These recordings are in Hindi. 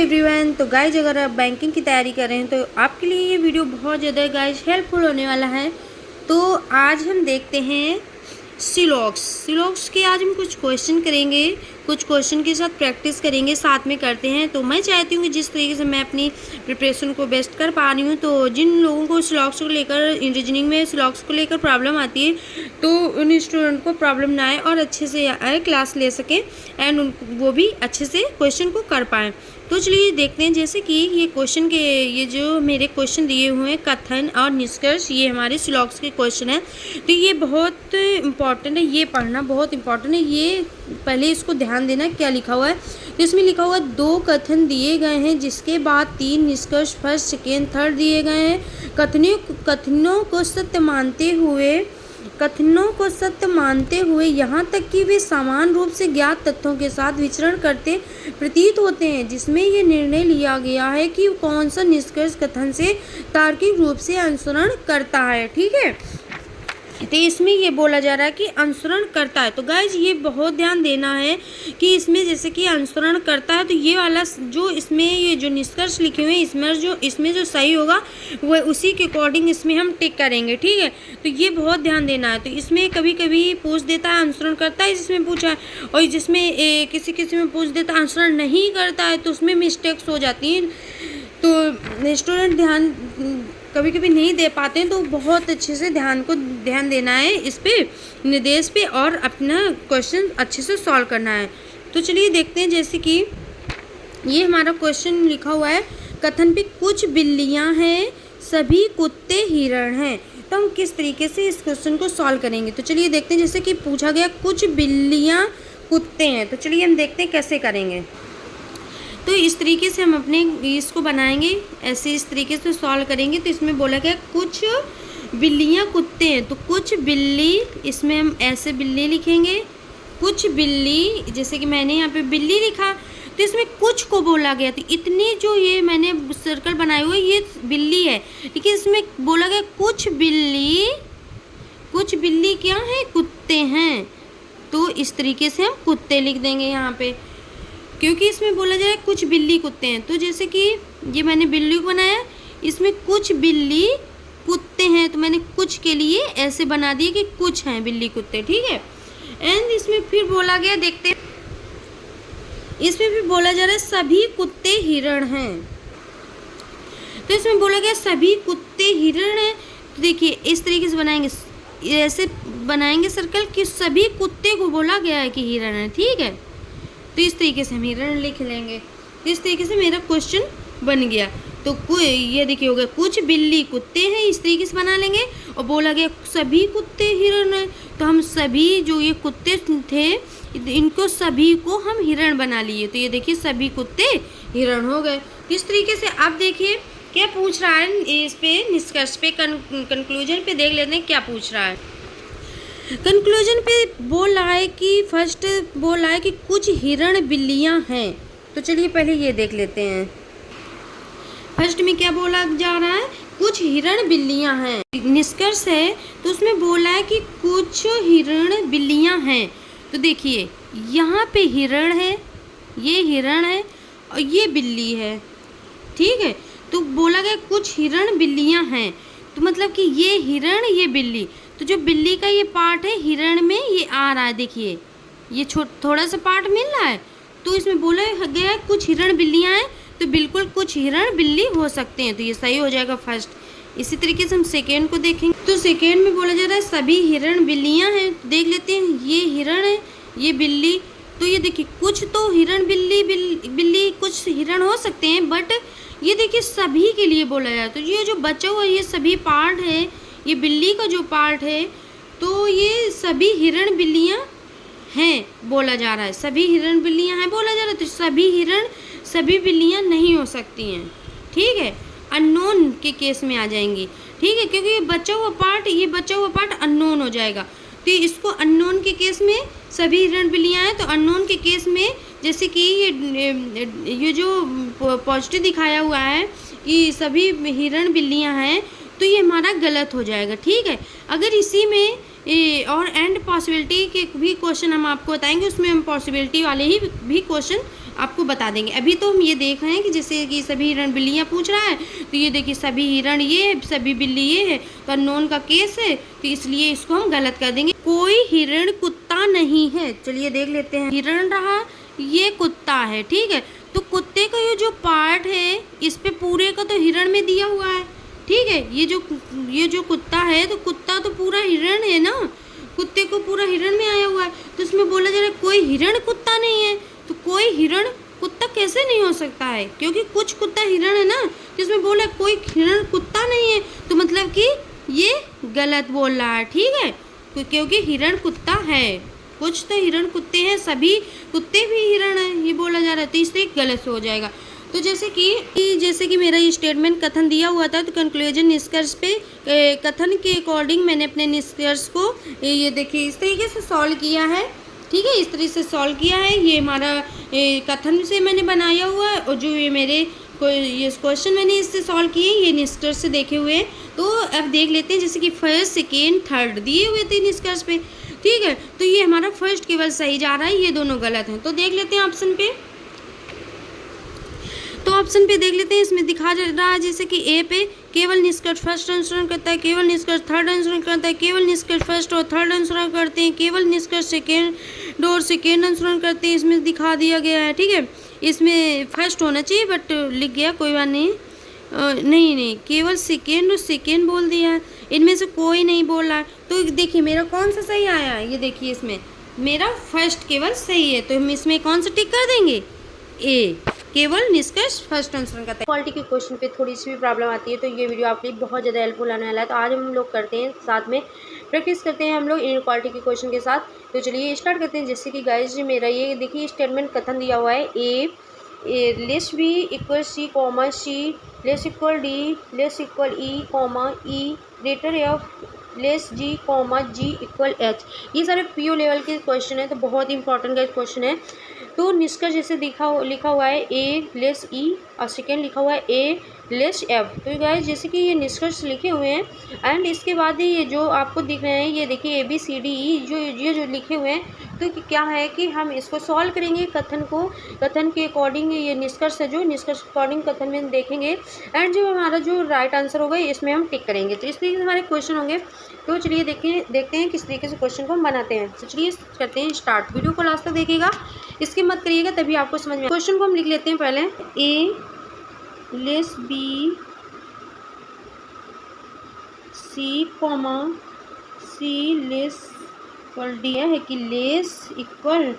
एवरीवन। तो गाइज अगर आप बैंकिंग की तैयारी कर रहे हैं तो आपके लिए ये वीडियो बहुत ज़्यादा गाइज हेल्पफुल होने वाला है। तो आज हम देखते हैं सिलॉक्स के आज हम कुछ क्वेश्चन करेंगे, कुछ क्वेश्चन के साथ प्रैक्टिस करेंगे, साथ में करते हैं। तो मैं चाहती हूँ कि जिस तरीके से मैं अपनी प्रिपरेशन को बेस्ट कर पा रही हूँ, तो जिन लोगों को सिलॉक्स को लेकर रीजनिंग में सिलॉक्स को लेकर प्रॉब्लम आती है तो उन स्टूडेंट को प्रॉब्लम ना आए और अच्छे से आए, क्लास ले सकें एंड वो भी अच्छे से क्वेश्चन को कर पाएँ। तो चलिए देखते हैं, जैसे कि ये क्वेश्चन के ये जो मेरे क्वेश्चन दिए हुए हैं कथन और निष्कर्ष, ये हमारे सिलॉक्स के क्वेश्चन हैं। तो ये बहुत इम्पॉर्टेंट है, ये पढ़ना बहुत इम्पॉर्टेंट है। ये पहले इसको ध्यान देना क्या लिखा हुआ है। तो इसमें लिखा हुआ 2 कथन दिए गए हैं, जिसके बाद 3 निष्कर्ष फर्स्ट सेकेंड थर्ड दिए गए हैं। कथनों को सत्य मानते हुए यहाँ तक कि वे समान रूप से ज्ञात तथ्यों के साथ विचरण करते प्रतीत होते हैं, जिसमें ये निर्णय लिया गया है कि कौन सा निष्कर्ष कथन से तार्किक रूप से अनुसरण करता है। ठीक है, तो इसमें ये बोला जा रहा है कि अनुसरण करता है। तो गाइज ये बहुत ध्यान देना है कि इसमें जैसे कि अनुसरण करता है, तो ये वाला जो इसमें ये जो निष्कर्ष लिखे हुए हैं इसमें जो सही होगा वो उसी के अकॉर्डिंग इसमें हम टिक करेंगे। ठीक है, तो ये बहुत ध्यान देना है। तो इसमें कभी कभी पूछ देता है अनुसरण करता है, जिसमें पूछा है, और जिसमें किसी में पूछ देता है अनुसरण नहीं करता है, तो उसमें मिस्टेक्स हो जाती हैं। तो स्टूडेंट ध्यान कभी कभी नहीं दे पाते हैं, तो बहुत अच्छे से ध्यान देना है इस पे, निर्देश पे, और अपना क्वेश्चन अच्छे से सॉल्व करना है। तो चलिए देखते हैं, जैसे कि ये हमारा क्वेश्चन लिखा हुआ है कथन पे कुछ बिल्लियां हैं, सभी कुत्ते हिरण हैं। तो हम किस तरीके से इस क्वेश्चन को सॉल्व करेंगे। तो चलिए देखते हैं, जैसे कि पूछा गया कुछ बिल्लियाँ कुत्ते हैं। तो चलिए हम देखते हैं कैसे करेंगे। तो इस तरीके से हम अपने इसको बनाएंगे, ऐसे इस तरीके से सॉल्व करेंगे। तो इसमें बोला गया कुछ बिल्लियाँ कुत्ते हैं, तो कुछ बिल्ली, इसमें हम ऐसे बिल्ली लिखेंगे, कुछ बिल्ली, जैसे कि मैंने यहाँ पे बिल्ली लिखा, तो इसमें कुछ को बोला गया। तो इतनी जो ये मैंने सर्कल बनाए हुए ये बिल्ली है, लेकिन इसमें बोला गया कुछ बिल्ली क्या है, कुत्ते हैं। तो इस तरीके से हम कुत्ते लिख देंगे यहाँ पे, क्योंकि इसमें बोला जाए कुछ बिल्ली कुत्ते हैं। तो जैसे कि ये मैंने बिल्ली को बनाया, इसमें कुछ बिल्ली कुत्ते हैं, तो मैंने कुछ के लिए ऐसे बना दिए कि कुछ हैं बिल्ली कुत्ते। ठीक है, एंड इसमें फिर बोला गया, देखते हैं, इसमें भी बोला जा रहा है सभी कुत्ते हिरण हैं। तो इसमें बोला गया सभी कुत्ते हिरण हैं। तो देखिए इस तरीके से बनाएंगे, ऐसे बनाएंगे सर्कल कि सभी कुत्ते को बोला गया है कि हिरण है। ठीक है, तो इस तरीके से हम हिरण लिख लेंगे। तो इस तरीके से मेरा क्वेश्चन बन गया। तो ये देखिए हो गया कुछ बिल्ली कुत्ते हैं, इस तरीके से बना लेंगे। और बोला गया सभी कुत्ते हिरण हैं, तो हम सभी जो ये कुत्ते थे इनको सभी को हम हिरण बना लिए। तो ये देखिए सभी कुत्ते हिरण हो गए। इस तरीके से आप देखिए क्या पूछ रहा है, इस पे निष्कर्ष पे कंक्लूजन पे देख लेते हैं क्या पूछ रहा है। कंक्लूजन पे बोल रहा है कि फर्स्ट बोल रहा है कि कुछ हिरण बिल्लियां हैं। तो चलिए पहले ये देख लेते हैं, फर्स्ट में क्या बोला जा रहा है, कुछ हिरण बिल्लियां हैं। निष्कर्ष है तो उसमें बोला है कि कुछ हिरण बिल्लियां हैं। तो देखिए यहाँ पे हिरण है, ये हिरण है और ये बिल्ली है। ठीक है, तो बोला गया कुछ हिरण बिल्लियां हैं, तो मतलब कि ये हिरण ये बिल्ली, तो जो बिल्ली का ये पार्ट है हिरण में ये आ रहा है, देखिए ये थोड़ा सा पार्ट मिल रहा है। तो इसमें बोला गया कुछ हिरण बिल्लियां हैं, तो बिल्कुल कुछ हिरण बिल्ली हो सकते हैं, तो ये सही हो जाएगा फर्स्ट। इसी तरीके से हम सेकेंड को देखेंगे। तो सेकेंड में बोला जा रहा है सभी हिरण बिल्लियां हैं। तो देख लेते हैं, ये हिरण है ये बिल्ली, तो ये देखिए कुछ तो हिरण बिल्ली कुछ हिरण हो सकते हैं, बट ये देखिए सभी के लिए बोला जाए। तो ये जो बचा हुआ ये सभी पार्ट है, ये बिल्ली का जो पार्ट है, तो ये सभी हिरण बिल्लियां हैं बोला जा रहा है, सभी हिरण बिल्लियां हैं बोला जा रहा है। तो सभी हिरण सभी बिल्लियां नहीं हो सकती हैं। ठीक है, अननोन के केस में आ जाएंगी। ठीक है, क्योंकि ये बचा हुआ पार्ट अननोन हो जाएगा। तो इसको अननोन के केस में सभी हिरण बिल्लियां हैं, तो अननोन के केस में जैसे कि ये जो पॉजिटिव दिखाया हुआ है कि सभी हिरण बिल्लियां हैं, तो ये हमारा गलत हो जाएगा। ठीक है, अगर इसी में और एंड पॉसिबिलिटी के भी क्वेश्चन हम आपको बताएंगे, उसमें हम पॉसिबिलिटी वाले ही भी क्वेश्चन आपको बता देंगे। अभी तो हम ये देख रहे हैं कि जैसे कि सभी हिरण बिल्लियाँ पूछ रहा है, तो ये देखिए सभी हिरण ये है, सभी बिल्ली ये है, तो अननोन का केस है, तो इसलिए इसको हम गलत कर देंगे। कोई हिरण कुत्ता नहीं है। चलिए देख लेते हैं। हिरण रहा, ये कुत्ता है, ठीक है। तो कुत्ते का ये जो पार्ट है, इस पे पूरे का तो हिरण में दिया हुआ है, ठीक है। ये जो कुत्ता है, तो कुत्ता तो पूरा हिरण है ना, कुत्ते को पूरा हिरण में आया हुआ है, तो इसमें बोला जा रहा है कोई हिरण कुत्ता नहीं है। तो कोई हिरण कुत्ता कैसे नहीं हो सकता है, क्योंकि कुछ कुत्ता हिरण है ना, तो इसमें बोला कोई हिरण कुत्ता नहीं है, तो मतलब कि ये गलत बोल रहा है, ठीक है। क्योंकि हिरण कुत्ता है, कुछ तो हिरण कुत्ते हैं, सभी कुत्ते भी हिरण है, ये बोला जा रहा है, तो इससे गलत हो जाएगा। तो जैसे कि मेरा ये स्टेटमेंट कथन दिया हुआ था, तो कंक्लूजन निष्कर्ष पे कथन के अकॉर्डिंग मैंने अपने निष्कर्ष को ये देखिए इस तरीके से सॉल्व किया है, ठीक है। इस तरीके से सॉल्व किया है, ये हमारा कथन से मैंने बनाया हुआ है, और जो ये मेरे ये क्वेश्चन मैंने इससे सॉल्व किए, ये निष्कर्ष से देखे हुए हैं। तो अब देख लेते हैं, जैसे कि फर्स्ट सेकेंड थर्ड दिए हुए थे निष्कर्ष पे, ठीक है। तो ये हमारा फर्स्ट केवल सही जा रहा है, ये दोनों गलत हैं। तो देख लेते हैं ऑप्शन पे, तो ऑप्शन पे देख लेते हैं, इसमें दिखा रहा है जैसे कि ए पे केवल निष्कर्ष फर्स्ट अनुसरण करता है, केवल निष्कर्ष थर्ड अनुसरण करता है, केवल निष्कर्ष फर्स्ट और थर्ड अनुसरण करते हैं, केवल निष्कर्ष सेकेंड और सेकेंड अनुसरण करते हैं, इसमें दिखा दिया गया है, ठीक है। इसमें फर्स्ट होना चाहिए बट लिख गया, कोई बात नहीं। नहीं केवल सेकेंड और सेकेंड बोल दिया है, इनमें से कोई नहीं बोल रहा है। तो देखिए मेरा कौन सा सही आया है, ये देखिए इसमें मेरा फर्स्ट केवल सही है, तो हम इसमें कौन सा टिक कर देंगे, ए, केवल निष्कर्ष फर्स्ट अनुसरण करता है। क्वालिटी के क्वेश्चन पे थोड़ी सी भी प्रॉब्लम आती है, तो ये वीडियो आपके लिए बहुत ज़्यादा हेल्पफुल आने वाला है। तो आज हम लोग करते हैं, साथ में प्रैक्टिस करते हैं हम लोग इन क्वालिटी के क्वेश्चन के साथ। तो चलिए स्टार्ट करते हैं। जैसे कि गाइस मेरा ये देखिए स्टेटमेंट कथन दिया हुआ है, A less B equal C comma C less equal D less equal E comma E greater F less G comma G equal H. ये सारे पीओ लेवल के क्वेश्चन है, तो बहुत इंपॉर्टेंट का क्वेश्चन है। तो निष्कर्ष जैसे लिखा हुआ है ए लेस ई और सेकेंड लिखा हुआ है ए लेस एफ। तो गाइस जैसे कि ये निष्कर्ष लिखे हुए हैं, एंड इसके बाद ये जो आपको दिख रहे हैं, ये देखिए A B C D E जो लिखे हुए हैं, तो क्या है कि हम इसको सॉल्व करेंगे कथन के अकॉर्डिंग। ये निष्कर्ष है, जो निष्कर्ष अकॉर्डिंग कथन में देखेंगे, एंड जो हमारा जो राइट आंसर होगा इसमें हम टिक करेंगे। तो इस तरीके से हमारे क्वेश्चन होंगे। तो चलिए देखते हैं किस तरीके से क्वेश्चन को हम बनाते हैं। तो चलिए करते हैं स्टार्ट। वीडियो को लास्ट तक देखिएगा, इसके मत करिएगा, तभी आपको समझ में। क्वेश्चन को हम लिख लेते हैं पहले, A less B C comma C less equal D है कि लेस इक्वल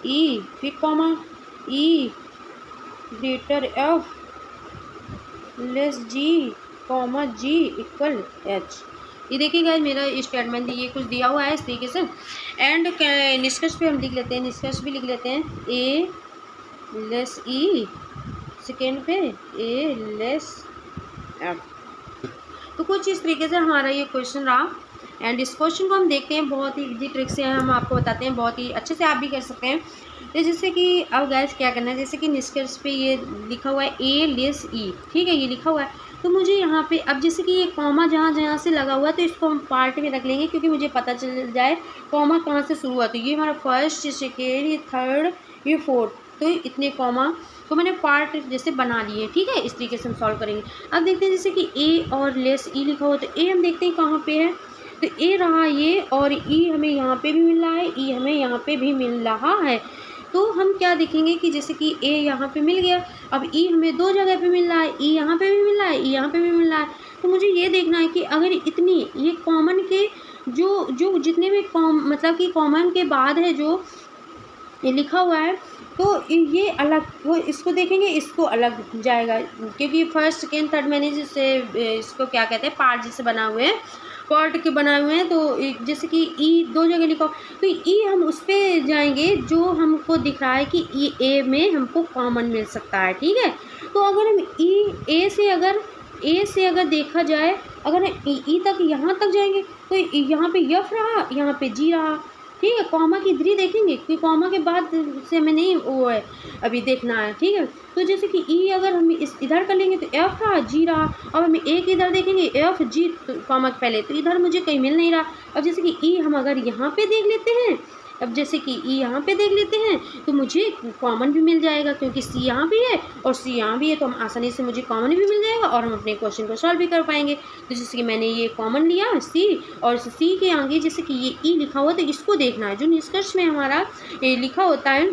ई, फिर comma E greater F less G comma G equal H. ये देखिएगा मेरा स्टेटमेंट ये कुछ दिया हुआ है इस तरीके से। एंड निष्कर्ष पे हम लिख लेते हैं, निष्कर्ष भी लिख लेते हैं, ए लेस ई सेकेंड पे ए लेस एफ। तो कुछ इस तरीके से हमारा ये क्वेश्चन रहा। एंड इस क्वेश्चन को हम देखते हैं, बहुत ही इजी ट्रिक से हम आपको बताते हैं, बहुत ही अच्छे से आप भी कर सकते हैं। तो जैसे कि अब गैस क्या करना है, जैसे कि निष्कर्ष पे ये लिखा हुआ है ए लेस ई, ठीक है, ये लिखा हुआ है। तो मुझे यहाँ पे अब जैसे कि ये कॉमा जहाँ से लगा हुआ है, तो इसको हम पार्ट में रख लेंगे, क्योंकि मुझे पता चल जाए कॉमा कहाँ से शुरू हुआ। तो ये हमारा फर्स्ट, ये सेकेंड, ये थर्ड, ये फोर्थ, तो इतने कॉमा तो मैंने पार्ट जैसे बना लिए, ठीक है। इस तरीके से हम सॉल्व करेंगे। अब देखते हैं जैसे कि ए और लेस ई लिखा हुआ, तो ए हम देखते हैं कहाँ पे है, तो ए रहा ये, और ई हमें यहाँ पे भी मिल रहा है, ई हमें यहाँ पे भी मिल रहा है। तो हम क्या देखेंगे कि जैसे कि ए यहाँ पे मिल गया, अब ई हमें दो जगह पे मिल रहा है, ई यहाँ पे भी मिल रहा है, ई यहाँ पे भी मिल रहा है। तो मुझे ये देखना है कि अगर इतनी ये कॉमन के जो जितने भी मतलब कि कॉमन के बाद है जो ये लिखा हुआ है, तो ये अलग, वो इसको देखेंगे, इसको अलग जाएगा, क्योंकि फर्स्ट सेकेंड थर्ड मैंने जैसे इसको क्या कहते हैं पार्ट जैसे बना हुए हैं, पार्ट के बनाए हुए हैं। तो जैसे कि ई दो जगह लिखा, तो ई हम उस पर जाएंगे जो हमको दिख रहा है कि ई ए में हमको कॉमन मिल सकता है, ठीक है। तो अगर हम ए से अगर देखा जाए, अगर ई तक यहाँ तक जाएंगे, तो यहाँ पे यफ रहा, यहाँ पे जी रहा, ठीक है, कॉमा की इधर ही देखेंगे क्योंकि कॉमा के बाद से हमें नहीं वो है अभी देखना है। ठीक है, तो जैसे कि ई अगर हम इस इधर कर लेंगे तो एफ रहा, जी रहा। अब हम एक इधर देखेंगे एफ जी कॉमा के पहले, तो इधर मुझे कहीं मिल नहीं रहा। अब जैसे कि ई हम अगर यहाँ पे देख लेते हैं, अब जैसे कि ई यहाँ पे देख लेते हैं तो मुझे कॉमन भी मिल जाएगा क्योंकि सी यहाँ भी है और सी यहाँ भी है, तो हम आसानी से मुझे कॉमन भी मिल जाएगा और हम अपने क्वेश्चन को सॉल्व भी कर पाएंगे। तो जैसे कि मैंने ये कॉमन लिया सी, और सी के आगे जैसे कि ये ई लिखा हुआ, तो इसको देखना है जो निष्कर्ष में हमारा लिखा होता है,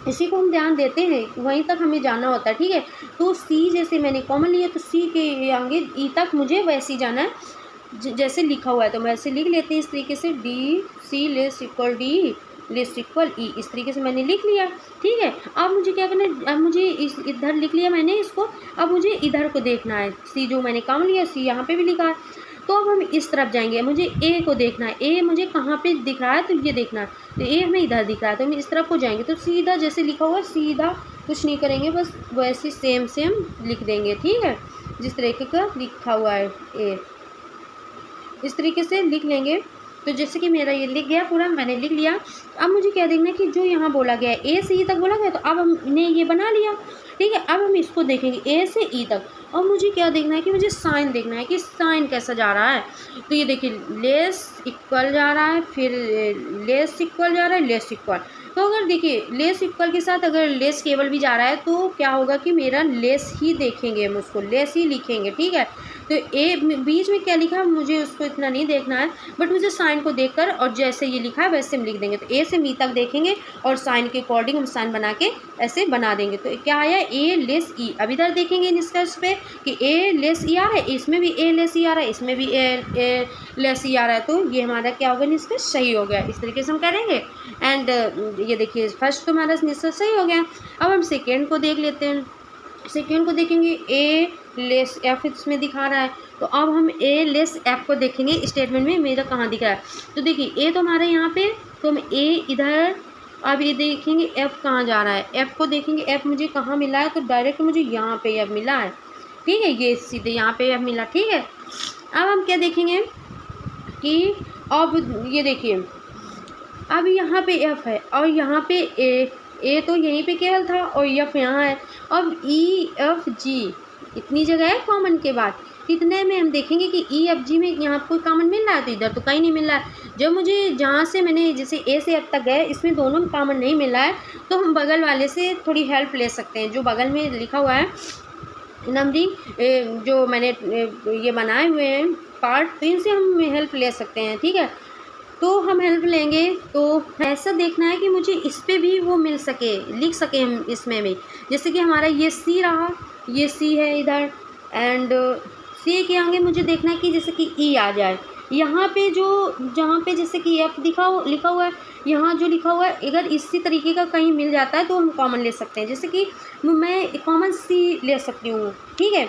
इसी को हम ध्यान देते हैं, वहीं तक हमें जाना होता है। ठीक है, तो सी जैसे मैंने कॉमन लिया तो सी के आगे ई तक मुझे वैसे ही जाना है जैसे लिखा हुआ है, तो वैसे लिख लेते हैं इस तरीके से, D C less equal D less equal E, इस तरीके से मैंने लिख लिया। ठीक है, अब मुझे क्या करना है, अब मुझे इस इधर लिख लिया मैंने इसको, अब मुझे इधर को देखना है, सी जो मैंने कॉमन लिया सी यहाँ पे भी लिखा है, तो अब हम इस तरफ जाएंगे, मुझे ए को देखना है, ए मुझे कहाँ पे दिख रहा है, तो ये देखना है, तो ए हमें इधर दिख रहा है, तो हम इस तरफ को जाएंगे, तो सीधा जैसे लिखा हुआ सीधा कुछ नहीं करेंगे, बस वैसे सेम सेम लिख देंगे। ठीक है, जिस तरीके का लिखा हुआ है ए, इस तरीके से लिख लेंगे। तो जैसे कि मेरा ये लिख गया पूरा, मैंने लिख लिया। अब मुझे क्या देखना है कि जो यहाँ बोला गया है ए से ई तक बोला गया, तो अब हमने ये बना लिया। ठीक है, अब हम इसको देखेंगे ए से ई तक, और मुझे क्या देखना है कि मुझे साइन देखना है कि साइन कैसा जा रहा है। तो ये देखिए लेस इक्वल जा रहा है, फिर लेस इक्वल जा रहा है, लेस इक्वल। तो अगर देखिए लेस इक्वल के साथ अगर लेस केवल भी जा रहा है तो क्या होगा कि मेरा लेस ही देखेंगे, हम उसको लेस ही लिखेंगे। ठीक है, तो ए बीच में क्या लिखा है मुझे उसको इतना नहीं देखना है, बट मुझे साइन को देखकर और जैसे ये लिखा है वैसे हम लिख देंगे। तो ए से मी तक देखेंगे और साइन के अकॉर्डिंग हम साइन बना के ऐसे बना देंगे। तो क्या आया ए लेस ई। अब इधर देखेंगे निष्कर्ष पे कि ए लेस ई आ रहा है, इसमें भी ए लेस ई आ रहा है, इसमें भी ए लेस ई आ रहा है, तो ये हमारा क्या होगा निष्कर्ष सही हो गया। इस तरीके से हम करेंगे। एंड ये देखिए फर्स्ट तो हमारा निष्कर्ष सही हो गया। अब हम सेकेंड को देख लेते हैं। सेकेंड को देखेंगे ए लेस एफ इसमें दिखा रहा है, तो अब हम ए लेस एफ को देखेंगे स्टेटमेंट में मेरा कहाँ दिख रहा है। तो देखिए ए तो हमारे यहाँ पे, तो हम ए इधर, अब ये देखेंगे एफ कहाँ जा रहा है, एफ को देखेंगे एफ मुझे कहाँ मिला है, तो डायरेक्ट मुझे यहाँ पे एफ मिला है। ठीक है, ये सीधे यहाँ पे एफ मिला। ठीक है, अब हम क्या देखेंगे कि अब ये देखिए अब यहाँ पे एफ है और यहाँ पे ए तो यहीं पे केवल था और एफ यहाँ है। अब ई एफ जी इतनी जगह है कॉमन के बाद, इतने में हम देखेंगे कि ई एफ जी में यहाँ कोई कॉमन मिल रहा है, तो इधर तो कहीं नहीं मिल रहा है। जब मुझे जहाँ से मैंने जैसे ए से एफ तक गए इसमें दोनों में कॉमन नहीं मिल रहा है, तो हम बगल वाले से थोड़ी हेल्प ले सकते हैं। जो बगल में लिखा हुआ है नंबरिंग जो मैंने ये बनाए हुए हैं पार्ट, तो इनसे हम हेल्प ले सकते हैं। ठीक है, तो हम हेल्प लेंगे, तो ऐसा देखना है कि मुझे इस पे भी वो मिल सके, लिख सके हम इसमें भी। जैसे कि हमारा ये सी रहा, ये सी है इधर, एंड सी के आगे मुझे देखना है कि जैसे कि ई आ जाए। यहाँ पे जो जहाँ पे जैसे कि एफ लिखा हुआ है, यहाँ जो लिखा हुआ है अगर इसी तरीके का कहीं मिल जाता है तो हम कॉमन ले सकते हैं। जैसे कि मैं कॉमन सी ले सकती हूँ। ठीक है,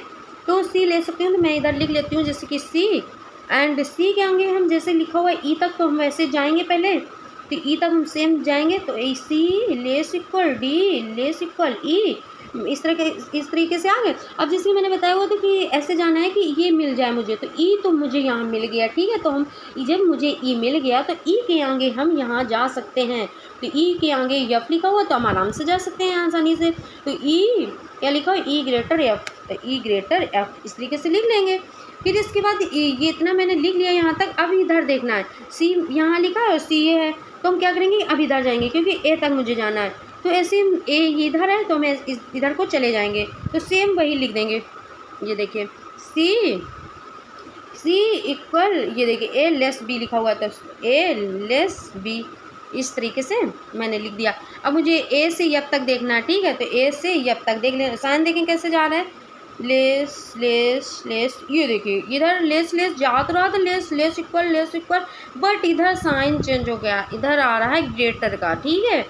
तो सी ले सकती हूँ, तो मैं इधर लिख लेती हूँ जैसे कि सी, एंड सी के आगे हम जैसे लिखा हुआ है ई तक, तो हम वैसे जाएंगे पहले, तो ई तक हम सेम जाएंगे, तो A C less equal D less equal E, इस तरीके से आगे। अब जैसे मैंने बताया हुआ था कि ऐसे जाना है कि ये मिल जाए मुझे, तो ई तो मुझे यहाँ मिल गया। ठीक है, तो हम जब मुझे ई मिल गया तो ई के आगे हम यहाँ जा सकते हैं। तो ई के आगे एफ लिखा हुआ तो हम आराम से जा सकते हैं आसानी से। तो ई क्या लिखा हुआ, ई ग्रेटर एफ, तो ई ग्रेटर एफ इस तरीके से लिख लेंगे। फिर इसके बाद ये इतना मैंने लिख लिया यहाँ तक। अब इधर देखना है, सी यहाँ लिखा है और सी ये है, तो हम क्या करेंगे अब इधर जाएंगे क्योंकि ए तक मुझे जाना है। तो ऐसे ए इधर है तो मैं इधर को चले जाएंगे, तो सेम वही लिख देंगे। ये देखिए सी इक्वल, ये देखिए ए लेस बी लिखा हुआ था, ए लेस बी इस तरीके से मैंने लिख दिया। अब मुझे ए से एफ तक देखना है। ठीक है, तो ए से एफ तक देख लें, साइन देखें कैसे जा रहा है, लेस लेस लेस, ये देखिए इधर लेस लेस जा तो रहा था, लेस इक्वल, बट इधर साइन चेंज हो गया, इधर आ रहा है ग्रेटर का। ठीक है,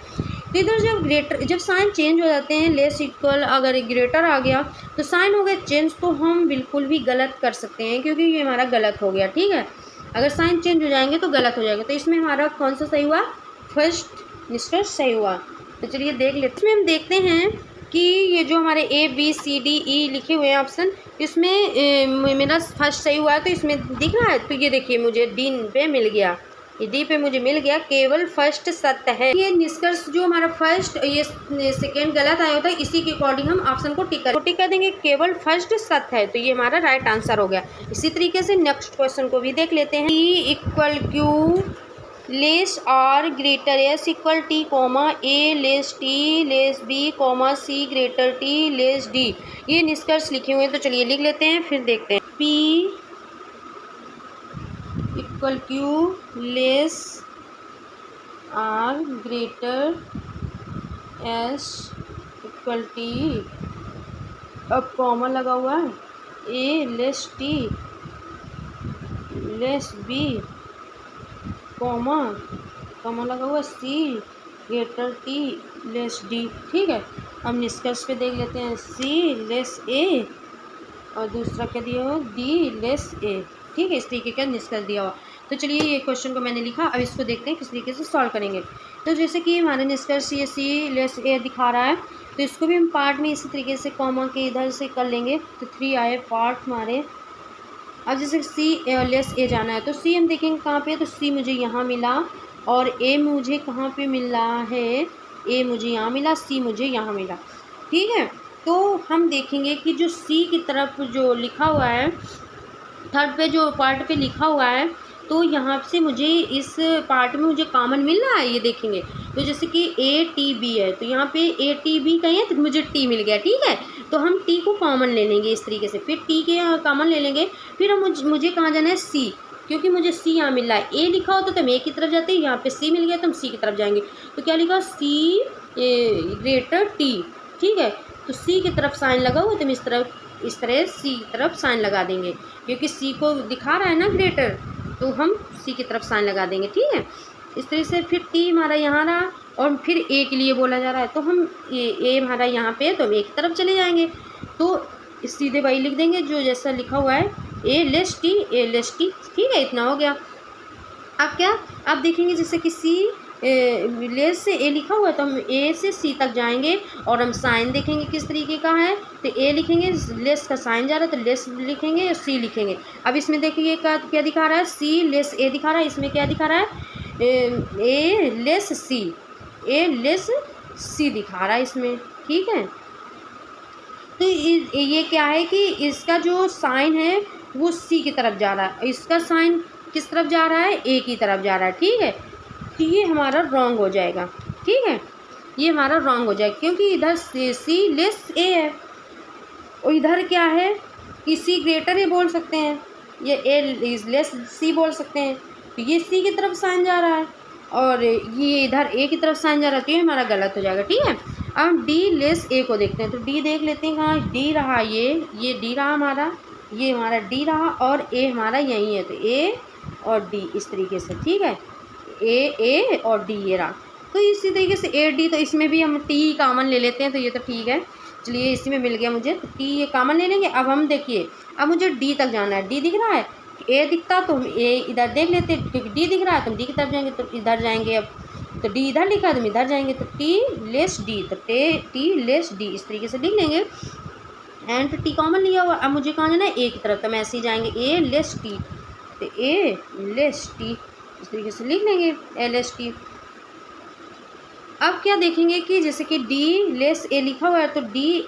तो इधर जब साइन चेंज हो जाते हैं, लेस इक्वल अगर ग्रेटर आ गया तो साइन हो गया चेंज, तो हम बिल्कुल भी गलत कर सकते हैं क्योंकि ये हमारा गलत हो गया। ठीक है, अगर साइन चेंज हो जाएंगे तो गलत हो जाएगा। तो इसमें हमारा कौन सा सही हुआ, फर्स्ट निष्कर्ष सही हुआ। तो चलिए देख लेते हैं। इसमें हम देखते हैं कि ये जो हमारे A B C D E लिखे हुए हैं ऑप्शन, इसमें मेरा फर्स्ट सही हुआ है, तो इसमें दिख रहा है। तो ये देखिए मुझे डी पे मिल गया। डी पे मुझे मिल गया, केवल फर्स्ट सत्य है। ये निष्कर्ष जो हमारा फर्स्ट ये सेकेंड गलत आया होता है, इसी के अकॉर्डिंग हम ऑप्शन को टिक कर देंगे, केवल फर्स्ट सत्य है, तो ये हमारा राइट आंसर हो गया। इसी तरीके से नेक्स्ट क्वेश्चन को भी देख लेते हैं। ई इक्वल क्यू लेस और greater S equal T comma A less T less B comma C greater T less D, ये निष्कर्ष लिखे हुए हैं, तो चलिए लिख लेते हैं फिर देखते हैं। P equal Q less R greater S equal T, अब कॉमा लगा हुआ है, A less T less B comma comma लगा हुआ C greater T less D. ठीक है, अब निष्कर्ष पे देख लेते हैं। सी लेस ए और दूसरा क्या दिया हुआ, डी लेस ए। ठीक है, इस तरीके का निष्कर्ष दिया हुआ। तो चलिए ये क्वेश्चन को मैंने लिखा, अब इसको देखते हैं किस तरीके से सॉल्व करेंगे। तो जैसे कि हमारे निष्कर्ष ये सी लेस ए दिखा रहा है, तो इसको भी हम पार्ट में इसी तरीके से कॉमा के इधर से कर लेंगे, तो 3 आए पार्ट हमारे। अब जैसे सी लेस ए जाना है, तो सी हम देखेंगे कहाँ पे, तो सी मुझे यहाँ मिला और ए मुझे कहाँ पे मिल रहा है, ए मुझे यहाँ मिला, सी मुझे यहाँ मिला। ठीक है, तो हम देखेंगे कि जो सी की तरफ जो लिखा हुआ है, थर्ड पे जो पार्ट पे लिखा हुआ है, तो यहाँ से मुझे इस पार्ट में मुझे कॉमन मिल रहा है, ये देखेंगे। तो जैसे कि ए टी बी है, तो यहाँ पे ए टी बी कहीं है, तो मुझे टी मिल गया। ठीक है, तो हम टी को कॉमन ले लेंगे इस तरीके से, फिर टी के कॉमन ले लेंगे, फिर हम मुझे कहाँ जाना है, सी, क्योंकि मुझे सी यहाँ मिल रहा है। ए लिखा होता तो हम ए की तरफ जाते, यहाँ पे सी मिल गया तो हम सी की तरफ जाएंगे। तो क्या लिखा, सी ग्रेटर टी। ठीक है, तो सी की तरफ साइन लगा हुआ, तो हम इस तरह सी की तरफ साइन लगा देंगे, क्योंकि सी को दिखा रहा है ना ग्रेटर, तो हम सी की तरफ साइन लगा देंगे। ठीक है, इस तरह से फिर टी हमारा यहाँ रहा और फिर ए के लिए बोला जा रहा है, तो हम ए हमारा यहाँ पे है, तो हम ए की तरफ चले जाएंगे, तो सीधे वही लिख देंगे जो जैसा लिखा हुआ है, A less T A less T. ठीक है, इतना हो गया। अब क्या, अब देखेंगे जैसे कि सी लेस से ए लिखा हुआ है, तो हम ए से सी तक जाएंगे और हम साइन देखेंगे किस तरीके का है, तो ए लिखेंगे, लेस का साइन जा रहा है तो लेस लिखेंगे और सी लिखेंगे। अब इसमें देखिए क्या दिखा रहा है, सी लेस ए दिखा रहा है, इसमें क्या दिखा रहा है, A less C, A less सी दिखा रहा है इसमें। ठीक है, तो ये क्या है कि इसका जो साइन है वो सी की तरफ जा रहा है, इसका साइन किस तरफ जा रहा है, ए की तरफ जा रहा है। ठीक है, तो ये हमारा रॉन्ग हो जाएगा। ठीक है, ये हमारा रॉन्ग हो जाएगा, क्योंकि इधर सी लेस ए है और इधर क्या है कि सी ग्रेटर ए बोल सकते हैं, ये ए लेस सी बोल सकते हैं, तो ये सी की तरफ साइन जा रहा है और ये इधर ए की तरफ साइन जा रहा है, तो ये हमारा गलत हो जाएगा। ठीक है, अब हम डी लेस ए को देखते हैं, तो डी देख लेते हैं कहाँ, डी रहा, ये डी रहा हमारा, ये हमारा डी रहा और ए हमारा यही है, तो ए और डी इस तरीके से। ठीक है, ए और डी ये रहा, तो इसी तरीके से ए डी, तो इसमें भी हम टी कॉमन ले लेते हैं, तो ये तो ठीक है। चलिए इसी में मिल गया मुझे, तो टी ये कॉमन ले लेंगे। अब हम देखिए, अब मुझे डी तक जाना है, डी दिख रहा है, ए दिखता तो हम ए इधर देख लेते, क्योंकि डी दिख रहा है तो हम डी की तरफ जाएंगे, तो इधर जाएंगे। अब तो डी इधर लिखा है तो हम इधर जाएंगे, तो टी लेस डी, तो टी लेस डी इस तरीके से लिख लेंगे। एंड टी कॉमन लिया हुआ, अब मुझे कहाँ जाना है, ए की तरफ, तो हम ऐसे ही जाएंगे, ए लेस टी, तो ए लेस टी इस तरीके से लिख लेंगे, एल एस टी। अब क्या देखेंगे कि जैसे कि डी लेस ए लिखा हुआ है, तो डी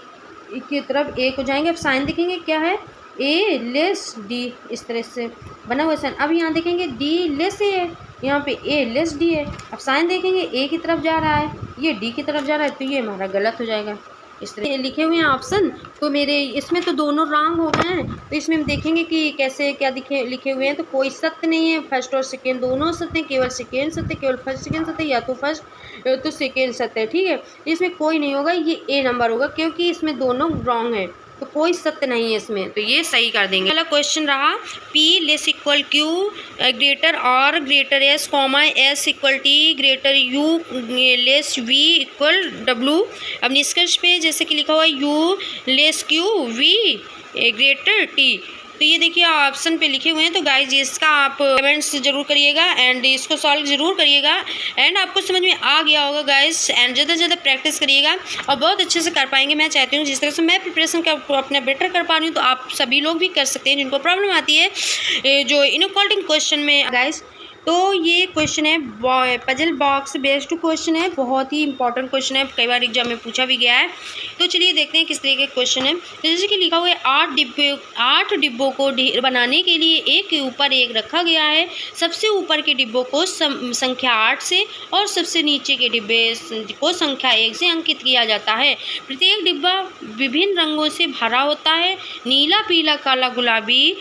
की तरफ ए को जाएंगे, अब साइन देखेंगे क्या है, ए लेस डी इस तरह से बना हुआ साइन। अब यहाँ देखेंगे डी लेस ए है, यहाँ पे ए लेस डी है, अब साइन देखेंगे ए की तरफ जा रहा है, ये डी की तरफ जा रहा है, तो ये हमारा गलत हो जाएगा। इस तरह लिखे हुए हैं ऑप्शन, तो मेरे इसमें तो दोनों रॉन्ग हो गए हैं, तो इसमें हम देखेंगे कि कैसे क्या लिखे हुए हैं। तो कोई सत्य नहीं है, फर्स्ट और सेकेंड दोनों सत्य हैं, केवल सेकेंड सत्य, केवल फर्स्ट सेकेंड सत्य, या तो फर्स्ट तो सेकेंड सत्य है। ठीक है, इसमें कोई नहीं होगा, ये ए नंबर होगा, क्योंकि इसमें दोनों रॉन्ग हैं, तो कोई सत्य नहीं है इसमें, तो ये सही कर देंगे। पहला क्वेश्चन रहा, P less equal Q greater और greater S comma S equal T greater U less V equal W। अब निष्कर्ष पे जैसे कि लिखा हुआ है U less Q V greater T, तो ये देखिए ऑप्शन पे लिखे हुए हैं। तो गाइज इसका आप कमेंट्स जरूर करिएगा एंड इसको सॉल्व जरूर करिएगा, एंड आपको समझ में आ गया होगा गाइज, एंड ज़्यादा से ज़्यादा प्रैक्टिस करिएगा और बहुत अच्छे से कर पाएंगे। मैं चाहती हूँ जिस तरह से मैं प्रिपरेशन अपना बेटर कर पा रही हूँ, तो आप सभी लोग भी कर सकते हैं जिनको प्रॉब्लम आती है जो इनइक्वालिटी क्वेश्चन में। गाइज तो ये क्वेश्चन है पजल बॉक्स बेस्ड क्वेश्चन है, बहुत ही इंपॉर्टेंट क्वेश्चन है, कई बार एग्जाम में पूछा भी गया है। तो चलिए देखते हैं किस तरीके का क्वेश्चन है। तो जैसे कि लिखा हुआ है 8 डिब्बों को ढेर बनाने के लिए एक के ऊपर एक रखा गया है। सबसे ऊपर के डिब्बों को संख्या 8 से और सबसे नीचे के डिब्बे को संख्या 1 से अंकित किया जाता है। प्रत्येक डिब्बा विभिन्न रंगों से भरा होता है, नीला, पीला, काला, गुलाबी,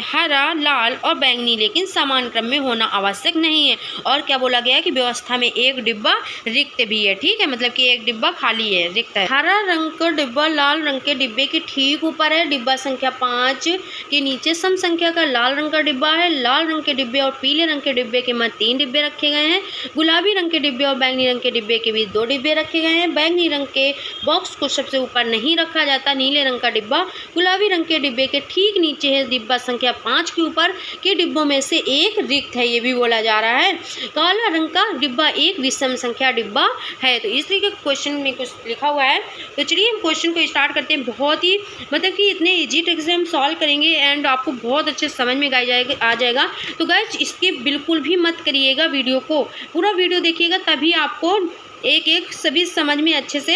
हरा, लाल और बैंगनी, लेकिन समान क्रम में होना आवश्यक नहीं है। और क्या बोला गया है कि व्यवस्था में एक डिब्बा रिक्त भी है। ठीक है, मतलब कि एक डिब्बा खाली है, रिक्त है। हरा रंग का डिब्बा लाल रंग के डिब्बे के ठीक ऊपर है। डिब्बा संख्या 5 के नीचे सम संख्या का लाल रंग का डिब्बा है। लाल रंग के डिब्बे और पीले रंग के डिब्बे के मध्य 3 डिब्बे रखे गए हैं। गुलाबी रंग के डिब्बे और बैंगनी रंग के डिब्बे के बीच 2 डिब्बे रखे गए हैं। बैंगनी रंग के बॉक्स को सबसे ऊपर नहीं रखा जाता। नीले रंग का डिब्बा गुलाबी रंग के डिब्बे के ठीक नीचे है। डिब्बा संख्या 5 के ऊपर के डिब्बों में से एक रिक्त है, ये भी बोला जा रहा है। काला रंग का डिब्बा एक विषम संख्या डिब्बा है। तो इस तरीके के क्वेश्चन में कुछ लिखा हुआ है। तो चलिए हम क्वेश्चन को स्टार्ट करते हैं। बहुत ही मतलब कि इतने इजी ट्रिक से हम सॉल्व करेंगे एंड आपको बहुत अच्छे समझ में आ जाएगा। तो गाइस इसके बिल्कुल भी मत करिएगा, वीडियो को पूरा वीडियो देखिएगा, तभी आपको एक एक सभी समझ में अच्छे से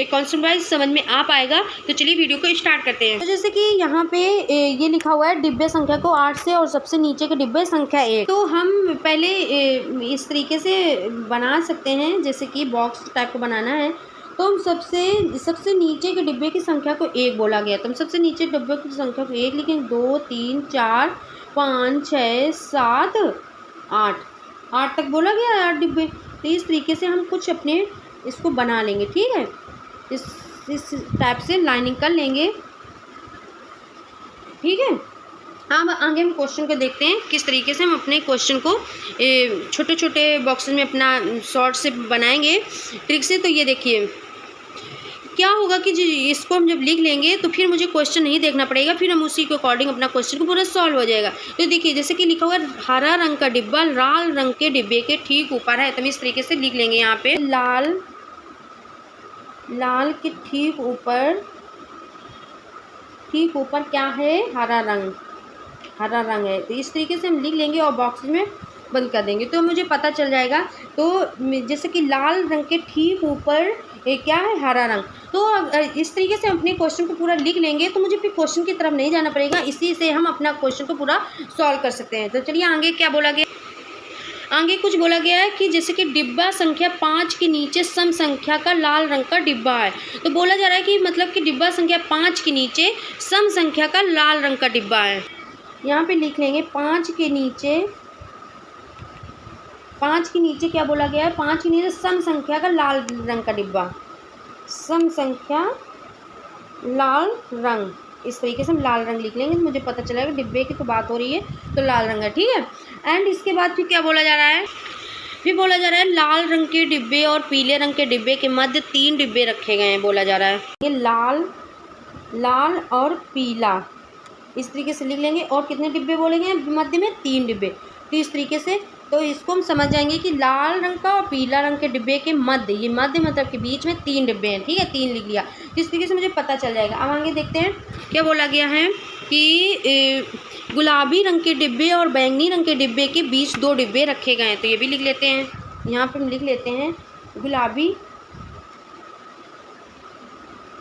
कॉन्सेप्ट वाइज समझ में आ पाएगा। तो चलिए वीडियो को स्टार्ट करते हैं। तो जैसे कि यहाँ पे ये लिखा हुआ है डिब्बे संख्या को 8 से और सबसे नीचे के डिब्बे संख्या 1। तो हम पहले इस तरीके से बना सकते हैं, जैसे कि बॉक्स टाइप का बनाना है। तो हम सबसे नीचे के डिब्बे की संख्या को 1 बोला गया, तो हम सबसे नीचे डिब्बे की संख्या को 1 लिखेंगे। 2 3 4 5 6 7 8 तक बोला गया है, 8 डिब्बे। तो इस तरीके से हम कुछ अपने इसको बना लेंगे। ठीक है, इस टाइप से लाइनिंग कर लेंगे। ठीक है, अब आगे हम क्वेश्चन को देखते हैं किस तरीके से हम अपने क्वेश्चन को छोटे छोटे बॉक्सेस में अपना शॉर्ट से बनाएंगे ट्रिक से। तो ये देखिए क्या होगा कि इसको हम जब लिख लेंगे तो फिर मुझे क्वेश्चन नहीं देखना पड़ेगा, फिर हम उसी के अकॉर्डिंग अपना क्वेश्चन को पूरा सॉल्व हो जाएगा। तो देखिए जैसे कि लिखा हुआ है हरा रंग का डिब्बा लाल रंग के डिब्बे के ठीक ऊपर है। तो हम इस तरीके से लिख लेंगे यहाँ पे लाल के ठीक ऊपर क्या है, हरा रंग है। तो इस तरीके से हम लिख लेंगे और बॉक्स में बंद कर देंगे तो मुझे पता चल जाएगा। तो जैसे कि लाल रंग के ठीक ऊपर क्या है, हरा रंग। तो इस तरीके से हम अपने क्वेश्चन को पूरा लिख लेंगे तो मुझे फिर क्वेश्चन की तरफ नहीं जाना पड़ेगा, इसी से हम अपना क्वेश्चन को पूरा सॉल्व कर सकते हैं। तो चलिए आगे क्या बोला गया, आगे कुछ बोला गया है कि जैसे कि डिब्बा संख्या 5 के नीचे सम संख्या का लाल रंग का डिब्बा है। तो बोला जा रहा है कि मतलब कि डिब्बा संख्या 5 के नीचे सम संख्या का लाल रंग का डिब्बा है। यहाँ पे लिख लेंगे 5 के नीचे क्या बोला गया है, 5 के नीचे सम संख्या का लाल रंग का डिब्बा, सम संख्या लाल रंग। इस तरीके से हम लाल रंग लिख लेंगे तो मुझे पता चलेगा डिब्बे की तो बात हो रही है तो लाल रंग है। ठीक है, एंड इसके बाद फिर क्या बोला जा रहा है, फिर बोला जा रहा है लाल रंग के डिब्बे और पीले रंग के डिब्बे के मध्य 3 डिब्बे रखे गए हैं। बोला जा रहा है ये लाल और पीला, इस तरीके से लिख लेंगे। और कितने डिब्बे बोले गए मध्य में, 3 डिब्बे। तो इस तरीके से तो इसको हम समझ जाएंगे कि लाल रंग का और पीला रंग के डिब्बे के मध्य, ये मध्य मतलब के बीच में 3 डिब्बे हैं। ठीक है, 3 लिख लिया तो इस तरीके से मुझे पता चल जाएगा। अब आगे देखते हैं क्या बोला गया है कि गुलाबी रंग के डिब्बे और बैंगनी रंग के डिब्बे के बीच 2 डिब्बे रखे गए हैं। तो ये भी लिख लेते हैं, यहाँ पर हम लिख लेते हैं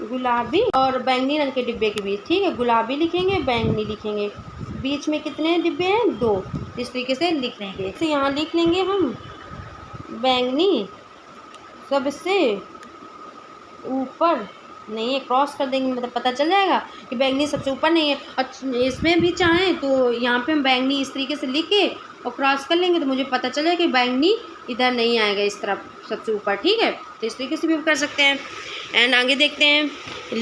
गुलाबी और बैंगनी रंग के डिब्बे के बीच। ठीक है, गुलाबी लिखेंगे, बैंगनी लिखेंगे, बीच में कितने डिब्बे हैं, 2। इस तरीके से लिख लेंगे। तो यहाँ लिख लेंगे हम बैंगनी सबसे ऊपर नहीं है, क्रॉस कर देंगे मतलब पता चल जाएगा कि बैंगनी सबसे ऊपर नहीं है। और इसमें भी चाहें तो यहाँ पे हम बैंगनी इस तरीके से लिख के और क्रॉस कर लेंगे तो मुझे पता चल जाएगा कि बैंगनी इधर नहीं आएगा, इस तरफ सबसे ऊपर। ठीक है, तो इस तरीके से भी कर सकते हैं। एंड आगे देखते हैं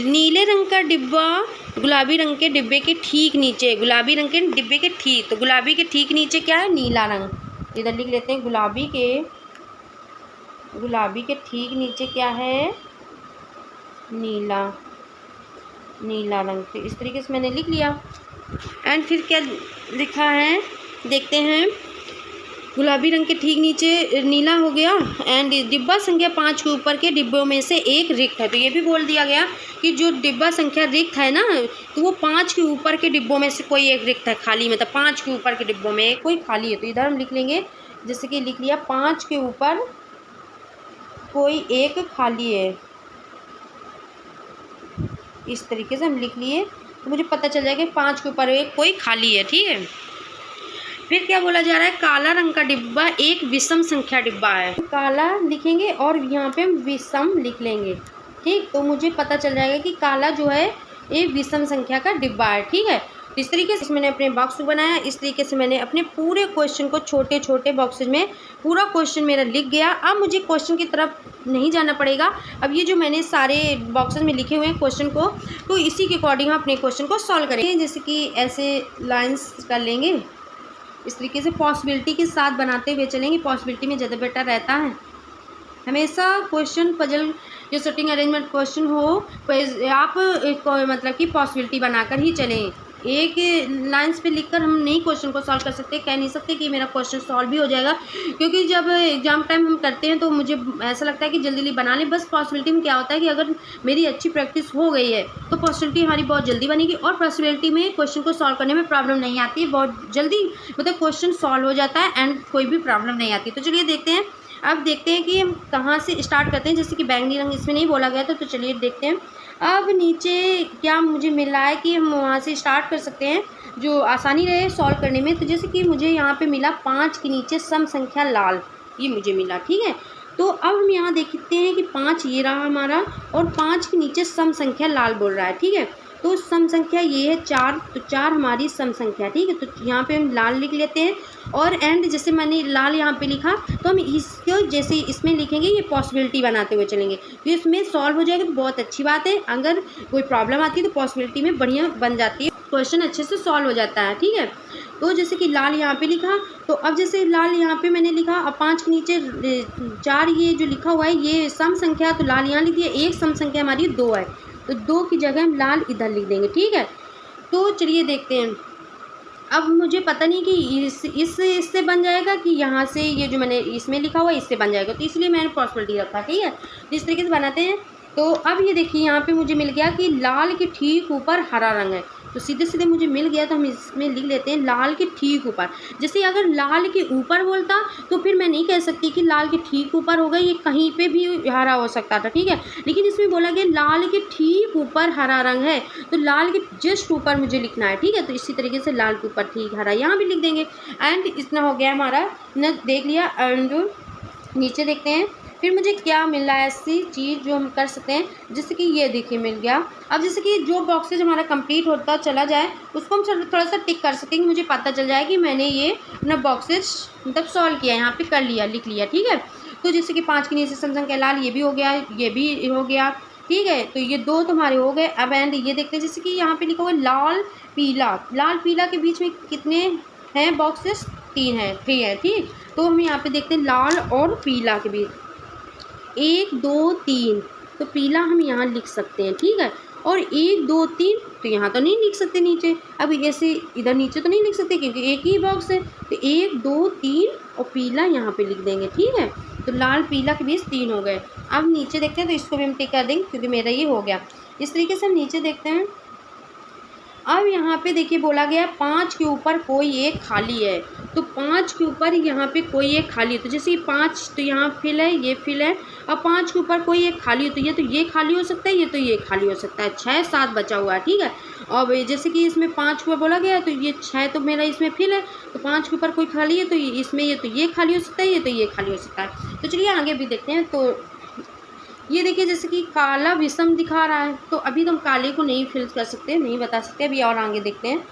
नीले रंग का डिब्बा गुलाबी रंग के डिब्बे के ठीक नीचे, गुलाबी रंग के डिब्बे के ठीक, तो गुलाबी के ठीक नीचे क्या है, नीला रंग। इधर लिख लेते हैं गुलाबी के ठीक नीचे क्या है, नीला रंग। तो इस तरीके से मैंने लिख लिया। एंड फिर क्या लिखा है देखते हैं गुलाबी रंग के ठीक नीचे नीला हो गया। एंड डिब्बा संख्या 5 के ऊपर के डिब्बों में से एक रिक्त है। तो ये भी बोल दिया गया कि जो डिब्बा संख्या रिक्त है ना, तो वो 5 के ऊपर के डिब्बों में से कोई एक रिक्त है, खाली, मतलब 5 के ऊपर के डिब्बों में कोई खाली है। तो इधर हम लिख लेंगे, जैसे कि लिख लिया 5 के ऊपर कोई एक खाली है, इस तरीके से हम लिख लिए तो मुझे पता चल जाएगा कि 5 के ऊपर एक कोई खाली है। ठीक है, फिर क्या बोला जा रहा है, काला रंग का डिब्बा एक विषम संख्या डिब्बा है। काला लिखेंगे और यहाँ पे हम विषम लिख लेंगे। ठीक, तो मुझे पता चल जाएगा कि काला जो है एक विषम संख्या का डिब्बा है। ठीक है, इस तरीके से मैंने अपने बॉक्स बनाया। इस तरीके से मैंने अपने पूरे क्वेश्चन को छोटे छोटे बॉक्सेज में पूरा क्वेश्चन मेरा लिख गया। अब मुझे क्वेश्चन की तरफ नहीं जाना पड़ेगा। अब ये जो मैंने सारे बॉक्सेज में लिखे हुए हैं क्वेश्चन को, तो इसी के अकॉर्डिंग हम अपने क्वेश्चन को सॉल्व करेंगे। जैसे कि ऐसे लाइन्स कर लेंगे, इस तरीके से पॉसिबिलिटी के साथ बनाते हुए चलेंगे। पॉसिबिलिटी में ज़्यादा बेटर रहता है। हमेशा क्वेश्चन पजल जो सेटिंग अरेंजमेंट क्वेश्चन हो, आप मतलब कि पॉसिबिलिटी बनाकर ही चलें। एक लाइन्स पे लिखकर हम नहीं क्वेश्चन को सॉल्व कर सकते, कह नहीं सकते कि मेरा क्वेश्चन सॉल्व भी हो जाएगा, क्योंकि जब एग्जाम टाइम हम करते हैं तो मुझे ऐसा लगता है कि जल्दी जल्दी बना लें। बस पॉसिबिलिटी में क्या होता है कि अगर मेरी अच्छी प्रैक्टिस हो गई है तो पॉसिबिलिटी हमारी बहुत जल्दी बनेगी और पॉसिबिलिटी में क्वेश्चन को सॉल्व करने में प्रॉब्लम नहीं आती है, बहुत जल्दी मतलब क्वेश्चन सॉल्व हो जाता है एंड कोई भी प्रॉब्लम नहीं आती। तो चलिए देखते हैं, अब देखते हैं कि हम कहाँ से स्टार्ट करते हैं। जैसे कि बैंगनी रंग इसमें नहीं बोला गया था, तो चलिए देखते हैं। अब नीचे क्या मुझे मिल रहा है कि हम वहाँ से स्टार्ट कर सकते हैं जो आसानी रहे सॉल्व करने में। तो जैसे कि मुझे यहाँ पे मिला 5 के नीचे सम संख्या लाल, ये मुझे मिला। ठीक है, तो अब हम यहाँ देखते हैं कि 5 ये रहा हमारा और 5 के नीचे सम संख्या लाल बोल रहा है। ठीक है, तो सम संख्या ये है 4, तो 4 हमारी सम संख्या। ठीक है, तो यहाँ पे हम लाल लिख लेते हैं और एंड जैसे मैंने लाल यहाँ पे लिखा तो हम इसको जैसे इसमें लिखेंगे ये पॉसिबिलिटी बनाते हुए चलेंगे, तो इसमें सॉल्व हो जाएगा तो बहुत अच्छी बात है। अगर कोई प्रॉब्लम आती है तो पॉसिबिलिटी में बढ़िया बन जाती है, क्वेश्चन अच्छे से सॉल्व हो जाता है। ठीक है, तो जैसे कि लाल यहाँ पे लिखा, तो अब जैसे लाल यहाँ पे मैंने लिखा, अब 5 के नीचे 4 ये जो लिखा हुआ है ये सम संख्या, तो लाल यहाँ लिख दिया। एक सम संख्या हमारी 2 है, तो 2 की जगह हम लाल इधर लिख देंगे। ठीक है, तो चलिए देखते हैं। अब मुझे पता नहीं कि इससे बन जाएगा कि यहाँ से ये जो मैंने इसमें लिखा हुआ है इससे बन जाएगा, तो इसलिए मैंने पॉसिबिलिटी रखा। ठीक है, तो इस तरीके से बनाते हैं। तो अब ये देखिए यहाँ पे मुझे मिल गया कि लाल के ठीक ऊपर हरा रंग है, तो सीधे सीधे मुझे मिल गया, तो हम इसमें लिख लेते हैं लाल के ठीक ऊपर। जैसे अगर लाल के ऊपर बोलता तो फिर मैं नहीं कह सकती कि लाल के ठीक ऊपर होगा, ये कहीं पे भी हरा हो सकता था। ठीक है, लेकिन इसमें बोला गया लाल के ठीक ऊपर हरा रंग है, तो लाल के जस्ट ऊपर मुझे लिखना है। ठीक है, तो इसी तरीके से लाल के ऊपर ठीक हरा यहाँ भी लिख देंगे। एंड इतना हो गया हमारा न, देख लिया। एंड नीचे देखते हैं फिर मुझे क्या मिल रहा है ऐसी चीज़ जो हम कर सकते हैं। जैसे कि ये देखिए मिल गया। अब जैसे कि जो बॉक्सेज हमारा कंप्लीट होता चला जाए उसको हम थोड़ा सा टिक कर सकते हैं, मुझे पता चल जाए कि मैंने ये अपना बॉक्सेज मतलब सॉल्व किया, यहाँ पे कर लिया, लिख लिया। ठीक है, तो जैसे कि 5 के नीचे सम संख्या लाल, ये भी हो गया, ये भी हो गया। ठीक है, तो ये 2 तुम्हारे हो गए। अब एंड ये देखते हैं, जैसे कि यहाँ पे लिखा हुआ लाल पीला, लाल पीला के बीच में कितने हैं बॉक्सेस, 3 है, 3 है। ठीक, तो हम यहाँ पे देखते हैं लाल और पीला के बीच 1 2 3, तो पीला हम यहाँ लिख सकते हैं। ठीक है, और 1 2 3 तो यहाँ तो नहीं लिख सकते नीचे, अब ऐसे इधर नीचे तो नहीं लिख सकते क्योंकि एक ही बॉक्स है, तो 1 2 3 और पीला यहाँ पे लिख देंगे। ठीक है, तो लाल पीला के बीच 3 हो गए। अब नीचे देखते हैं, तो इसको भी हम टिक कर देंगे क्योंकि मेरा ये हो गया। इस तरीके से हम नीचे देखते हैं। अब यहाँ पे देखिए बोला गया 5 के ऊपर कोई एक खाली है, तो 5 के ऊपर यहाँ पे कोई एक खाली है, तो जैसे 5 तो यहाँ फिल है, ये फिल है, अब 5 के ऊपर कोई एक खाली है, तो ये खाली हो सकता है, ये तो ये खाली हो सकता है, 6 7 बचा हुआ है। ठीक है, और जैसे कि इसमें 5 के ऊपर बोला गया तो ये 6 तो मेरा इसमें फिल है, तो 5 के ऊपर कोई खाली है, तो इसमें ये तो ये खाली हो सकता है, ये तो ये खाली हो सकता है। तो चलिए आगे भी देखते हैं। तो ये देखिए जैसे कि काला विषम दिखा रहा है, तो अभी तो हम काले को नहीं फिल कर सकते, नहीं बता सकते, अभी और आगे देखते हैं।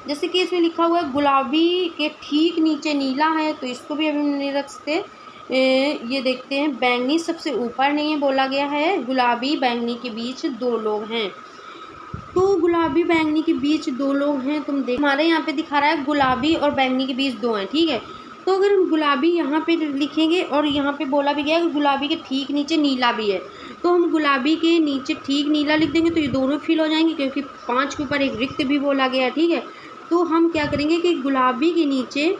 जैसे कि इसमें लिखा हुआ है गुलाबी के ठीक नीचे नीला है, तो इसको भी अभी हम नहीं रख सकते। ये देखते हैं बैंगनी सबसे ऊपर नहीं है, बोला गया है गुलाबी बैंगनी के बीच 2 लोग हैं, तो गुलाबी बैंगनी के बीच 2 लोग हैं। तुम देख हमारे यहाँ पे दिखा रहा है गुलाबी और बैंगनी के बीच 2 हैं। ठीक है, तो अगर हम गुलाबी यहाँ पे लिखेंगे और यहाँ पे बोला भी गया कि गुलाबी के ठीक नीचे नीला भी है, तो हम गुलाबी के नीचे ठीक नीला लिख देंगे, तो ये दोनों फिल हो जाएंगे क्योंकि 5 के ऊपर एक रिक्त भी बोला गया है। ठीक है, तो हम क्या करेंगे कि गुलाबी के नीचे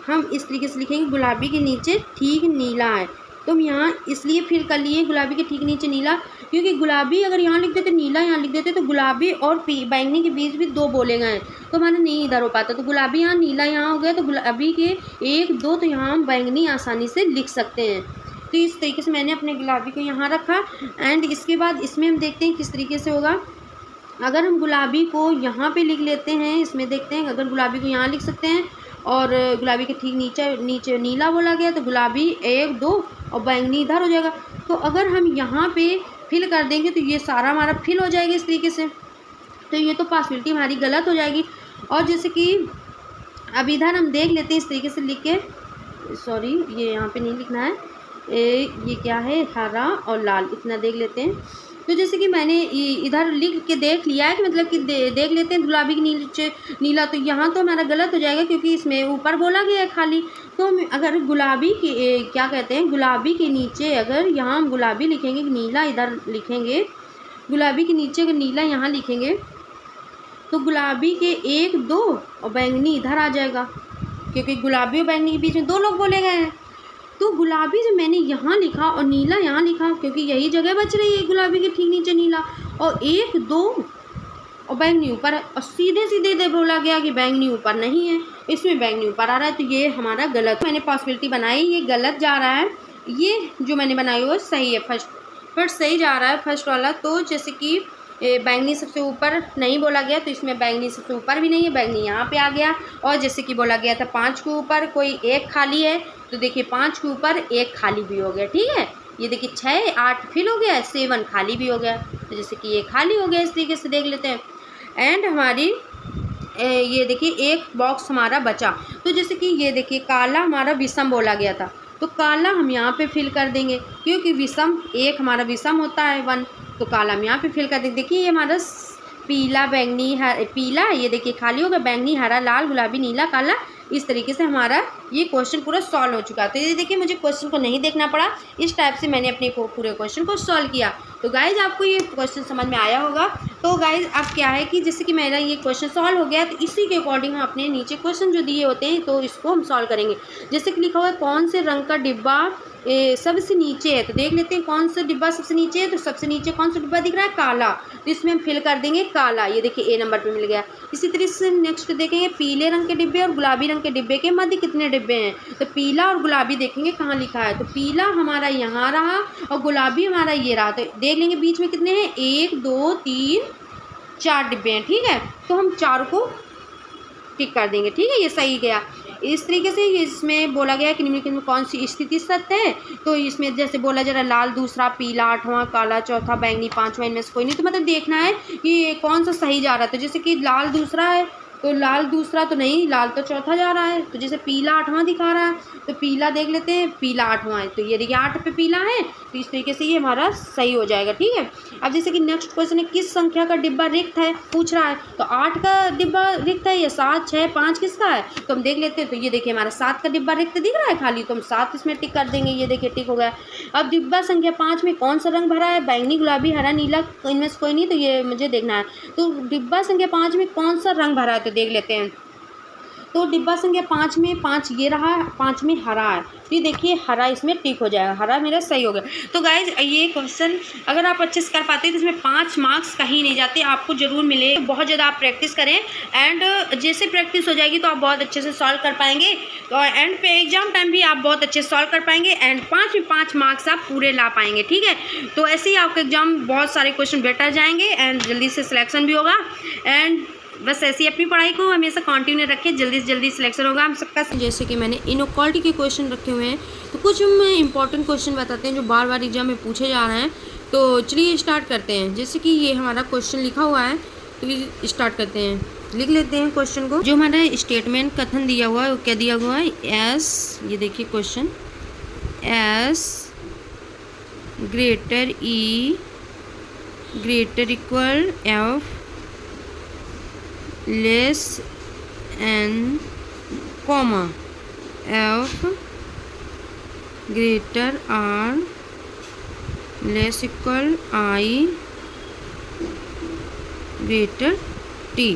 हम इस तरीके से लिखेंगे गुलाबी के नीचे ठीक नीला है। तो हम यहाँ इसलिए फिल कर लिए गुलाबी के ठीक नीचे नीला, क्योंकि गुलाबी अगर यहाँ लिख देते, नीला यहाँ लिख देते, तो गुलाबी और बैंगनी के बीच भी दो बोले गए हैं, तो हमारा नहीं इधर हो पाता। तो गुलाबी यहाँ, नीला यहाँ हो गया, तो गुलाबी के 1 2, तो यहाँ हम बैंगनी आसानी से लिख सकते हैं। तो इस तरीके से मैंने अपने गुलाबी को यहाँ रखा। एंड इसके बाद इसमें हम देखते हैं किस तरीके से होगा। अगर हम गुलाबी को यहाँ पे लिख लेते हैं, इसमें देखते हैं, अगर गुलाबी को यहाँ लिख सकते हैं और गुलाबी के ठीक नीचे नीला बोला गया, तो गुलाबी 1 2 और बैंगनी इधर हो जाएगा। तो अगर हम यहाँ पे फिल कर देंगे तो ये सारा हमारा फिल हो जाएगा इस तरीके से। तो ये तो पॉसिबिलिटी हमारी गलत हो जाएगी। और जैसे कि अब इधर हम देख लेते हैं इस तरीके से लिख के, सॉरी ये यहाँ पे नहीं लिखना है, ये क्या है, हरा और लाल, इतना देख लेते हैं। तो जैसे कि मैंने इधर लिख के देख लिया है कि मतलब कि देख लेते हैं गुलाबी के नीचे नीला, तो यहाँ तो हमारा गलत हो जाएगा क्योंकि इसमें ऊपर बोला गया है खाली। तो हम अगर गुलाबी के क्या कहते हैं, गुलाबी के नीचे अगर यहाँ हम गुलाबी लिखेंगे, नीला इधर लिखेंगे, गुलाबी के नीचे अगर नीला यहाँ लिखेंगे तो गुलाबी के 1 2 और बैंगनी इधर आ जाएगा, क्योंकि गुलाबी और बैंगनी के बीच में 2 लोग बोले गए हैं। तो गुलाबी जो मैंने यहाँ लिखा और नीला यहाँ लिखा, क्योंकि यही जगह बच रही है गुलाबी के ठीक नीचे नीला, और 1 2 और बैंगनी ऊपर, और सीधे सीधे दे बोला गया कि बैंगनी ऊपर नहीं है, इसमें बैंगनी ऊपर आ रहा है, तो ये हमारा गलत। मैंने पॉसिबिलिटी बनाई, ये गलत जा रहा है, ये जो मैंने बनाई वो सही है, फर्स्ट सही जा रहा है फर्स्ट वाला। तो जैसे कि बैंगनी सबसे ऊपर नहीं बोला गया, तो इसमें बैंगनी सबसे ऊपर भी नहीं है, बैंगनी यहाँ पे आ गया। और जैसे कि बोला गया था 5 के ऊपर कोई 1 खाली है, तो देखिए 5 के ऊपर 1 खाली भी हो गया, ठीक है। ये देखिए 6 8 फिल हो गया, 7 खाली भी हो गया, तो जैसे कि ये खाली हो गया, इस तरीके से देख लेते हैं। एंड हमारी ये देखिए एक बॉक्स हमारा बचा। तो जैसे कि ये देखिए काला हमारा विषम बोला गया था, तो काला हम यहाँ पे फिल कर देंगे, क्योंकि विषम 1 हमारा विषम होता है 1, तो काला हम यहाँ पे फिल कर देंगे। देखिए ये हमारा पीला बैंगनी पीला, ये देखिए खाली होगा, बैंगनी हरा लाल गुलाबी नीला काला, इस तरीके से हमारा ये क्वेश्चन पूरा सॉल्व हो चुका है। तो ये देखिए मुझे क्वेश्चन को नहीं देखना पड़ा, इस टाइप से मैंने अपने पूरे क्वेश्चन को सॉल्व किया। तो गाइज आपको ये क्वेश्चन समझ में आया होगा। तो गाइज अब क्या है कि जैसे कि मेरा ये क्वेश्चन सॉल्व हो गया, तो इसी के अकॉर्डिंग हम अपने नीचे क्वेश्चन जो दिए होते हैं तो इसको हम सॉल्व करेंगे। जैसे कि लिखा हुआ है कौन से रंग का डिब्बा सबसे नीचे है, तो देख लेते हैं कौन सा डिब्बा सबसे नीचे है। तो सबसे नीचे कौन सा डिब्बा दिख रहा है, काला, तो इसमें हम फिल कर देंगे काला, ये देखिए ए नंबर पे मिल गया। इसी तरीके से नेक्स्ट देखेंगे पीले रंग के डिब्बे और गुलाबी रंग के डिब्बे के मध्य कितने डिब्बे हैं, तो पीला और गुलाबी देखेंगे कहाँ लिखा है, तो पीला हमारा यहाँ रहा और गुलाबी हमारा ये रहा, तो देख लेंगे बीच में कितने हैं, 1 2 3 4 डिब्बे हैं, ठीक है। तो हम 4 को टिक कर देंगे, ठीक है, ये सही गया। इस तरीके से इसमें बोला गया है कि निम्नलिखित में कौन सी स्थिति सत्य है, तो इसमें जैसे बोला जा रहा है लाल दूसरा, पीला 8वां, काला चौथा, बैंगनी 5वां, इनमें से कोई नहीं, तो मतलब देखना है कि कौन सा सही जा रहा है। तो जैसे कि लाल दूसरा है, तो लाल दूसरा तो नहीं, लाल तो चौथा जा रहा है, तो जैसे पीला 8वां दिखा रहा है, तो पीला देख लेते हैं, पीला 8वां है, तो ये देखिए 8 पे पीला है, तो इस तरीके से ये हमारा सही हो जाएगा, ठीक है। अब जैसे कि नेक्स्ट क्वेश्चन है किस संख्या का डिब्बा रिक्त है, पूछ रहा है, तो 8 का डिब्बा रिक्त है या 7 6 5 किसका है, तो हम देख लेते हैं। तो ये देखिए हमारा 7 का डिब्बा रिक्त दिख रहा है खाली, तो हम 7 इसमें टिक कर देंगे, ये देखिए टिक हो गया। अब डिब्बा संख्या 5 में कौन सा रंग भरा है, बैंगनी गुलाबी हरा नीला, इनमें से कोई नहीं, तो ये मुझे देखना है। तो डिब्बा संख्या 5 में कौन सा रंग भरा है, तो देख लेते हैं। तो डिब्बा संख्या 5 में 5 ये रहा, 5 में हरा है, तो ये देखिए हरा इसमें टिक हो जाएगा, हरा मेरा सही हो गया। तो गाइज ये क्वेश्चन अगर आप अच्छे से कर पाते हैं तो इसमें 5 मार्क्स कहीं नहीं जाते, आपको जरूर मिले। बहुत ज़्यादा आप प्रैक्टिस करें, एंड जैसे प्रैक्टिस हो जाएगी तो आप बहुत अच्छे से सॉल्व कर पाएंगे, और एंड पे एग्जाम टाइम भी आप बहुत अच्छे से सॉल्व कर पाएंगे, एंड 5 में 5 मार्क्स आप पूरे ला पाएंगे, ठीक है। तो ऐसे ही आपका एग्जाम बहुत सारे क्वेश्चन बेटर जाएंगे, एंड जल्दी से सिलेक्शन भी होगा, एंड बस ऐसी अपनी पढ़ाई को हमेशा कंटिन्यू रखें, जल्दी से जल्दी सिलेक्शन होगा हम सबका। जैसे कि मैंने इनइक्वालिटी के क्वेश्चन रखे हुए हैं, तो कुछ हम इंपॉर्टेंट क्वेश्चन बताते हैं जो बार बार एग्जाम में पूछे जा रहे हैं। तो चलिए स्टार्ट करते हैं। जैसे कि ये हमारा क्वेश्चन लिखा हुआ है, तो स्टार्ट करते हैं, लिख लेते हैं क्वेश्चन को। जो हमारा स्टेटमेंट कथन दिया हुआ है वो क्या दिया हुआ है, एस, ये देखिए question, S greater E greater equal F less N comma F greater R less equal I greater T.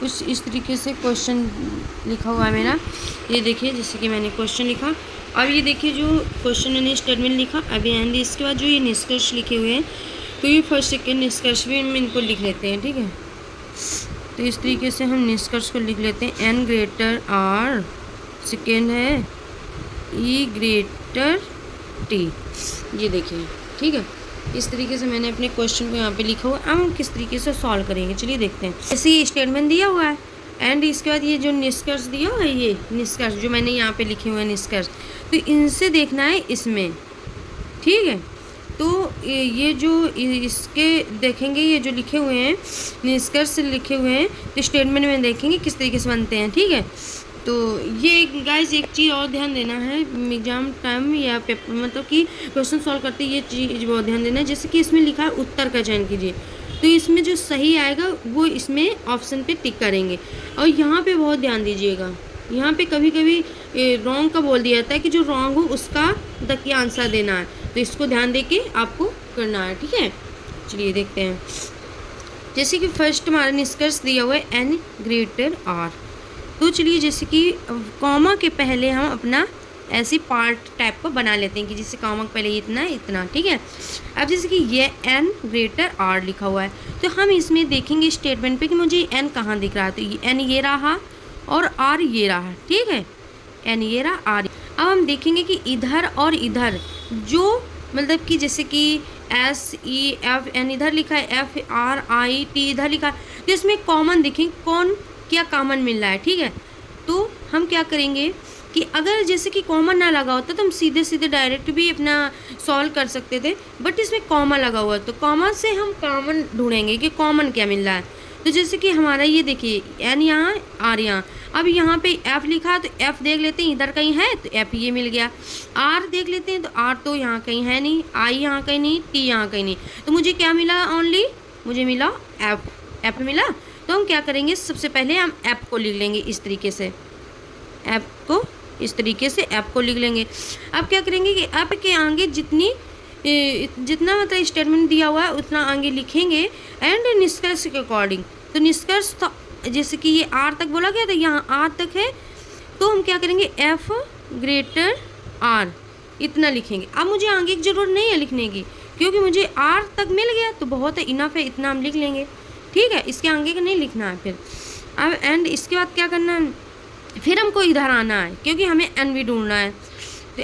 कुछ इस तरीके से क्वेश्चन लिखा हुआ है मेरा। ये देखिए जैसे कि मैंने क्वेश्चन लिखा। अब ये देखिए जो क्वेश्चन मैंने स्टेटमेंट लिखा, अभी एंड इसके बाद जो ये निष्कर्ष लिखे हुए हैं, तो ये फर्स्ट सेकेंड निष्कर्ष भी हम इनको लिख लेते हैं, ठीक है। तो इस तरीके से हम निष्कर्ष को लिख लेते हैं। एन ग्रेटर आर, सेकेंड है ई ग्रेटर टी, ये देखिए, ठीक है। इस तरीके से मैंने अपने क्वेश्चन को यहाँ पे लिखा हुआ है। अब हम किस तरीके से सॉल्व करेंगे, चलिए देखते हैं। ऐसे ही स्टेटमेंट दिया हुआ है एंड इसके बाद ये जो निष्कर्ष दिया हुआ है, ये निष्कर्ष जो मैंने यहाँ पे लिखे हुए हैं निष्कर्ष, तो इनसे देखना है इसमें, ठीक है। तो ये जो इसके देखेंगे, ये जो लिखे हुए हैं निष्कर्ष लिखे हुए हैं, तो स्टेटमेंट में देखेंगे किस तरीके से बनते हैं, ठीक है। तो ये गाइस एक चीज़ और ध्यान देना है एग्जाम टाइम या पेपर, मतलब कि क्वेश्चन सॉल्व करते ये चीज़ बहुत ध्यान देना है। जैसे कि इसमें लिखा है उत्तर का चयन कीजिए, तो इसमें जो सही आएगा वो इसमें ऑप्शन पे टिक करेंगे। और यहाँ पे बहुत ध्यान दीजिएगा, यहाँ पे कभी कभी रॉन्ग का बोल दिया जाता है कि जो रॉन्ग हो उसका तक आंसर देना है, तो इसको ध्यान दे के आपको करना है, ठीक है। चलिए देखते हैं। जैसे कि फर्स्ट हमारा निष्कर्ष दिया हुआ है एन ग्रेटर आर, तो चलिए जैसे कि कॉमा के पहले हम अपना ऐसी पार्ट टाइप को बना लेते हैं कि जैसे कॉमा के पहले इतना इतना, ठीक है। अब जैसे कि ये एन ग्रेटर आर लिखा हुआ है, तो हम इसमें देखेंगे स्टेटमेंट पे कि मुझे एन कहाँ दिख रहा है, तो एन ये रहा और आर ये रहा, ठीक है। एन ये रहा, आर। अब हम देखेंगे कि इधर और इधर जो मतलब कि जैसे कि एस ई एफ एन इधर लिखा है, एफ आर आई टी इधर लिखा है, तो इसमें कॉमन देखेंगे कौन क्या कॉमन मिल रहा है, ठीक है। तो हम क्या करेंगे कि अगर जैसे कि कॉमन ना लगा होता तो हम सीधे सीधे डायरेक्ट भी अपना सॉल्व कर सकते थे, बट इसमें कॉमा लगा हुआ है, तो कॉमा से हम कॉमन ढूंढेंगे कि कॉमन क्या मिल रहा है। तो जैसे कि हमारा ये देखिए एन यहाँ आर यहाँ, अब यहाँ पे एफ लिखा है तो एफ देख लेते हैं इधर कहीं है, तो एफ ये मिल गया। आर देख लेते हैं तो आर तो यहाँ कहीं है नहीं, आई यहाँ कहीं नहीं, टी यहाँ कहीं नहीं, तो मुझे क्या मिला, ओनली मुझे मिला एफ, एफ मिला। तो हम क्या करेंगे, सबसे पहले हम ऐप को लिख लेंगे इस तरीके से, ऐप को इस तरीके से ऐप को लिख लेंगे। अब क्या करेंगे कि ऐप के आगे जितना मतलब स्टेटमेंट दिया हुआ है उतना आगे लिखेंगे एंड निष्कर्ष के अकॉर्डिंग। तो निष्कर्ष तो जैसे कि ये आर तक बोला गया था, यहाँ आर तक है, तो हम क्या करेंगे एफ ग्रेटर आर इतना लिखेंगे। अब मुझे आगे की ज़रूरत नहीं है लिखने की, क्योंकि मुझे आर तक मिल गया तो बहुत है, इनफ है, इतना हम लिख लेंगे, ठीक है। इसके आगे का नहीं लिखना है फिर। अब एंड इसके बाद क्या करना है, फिर हमको इधर आना है क्योंकि हमें एन भी ढूंढना है। तो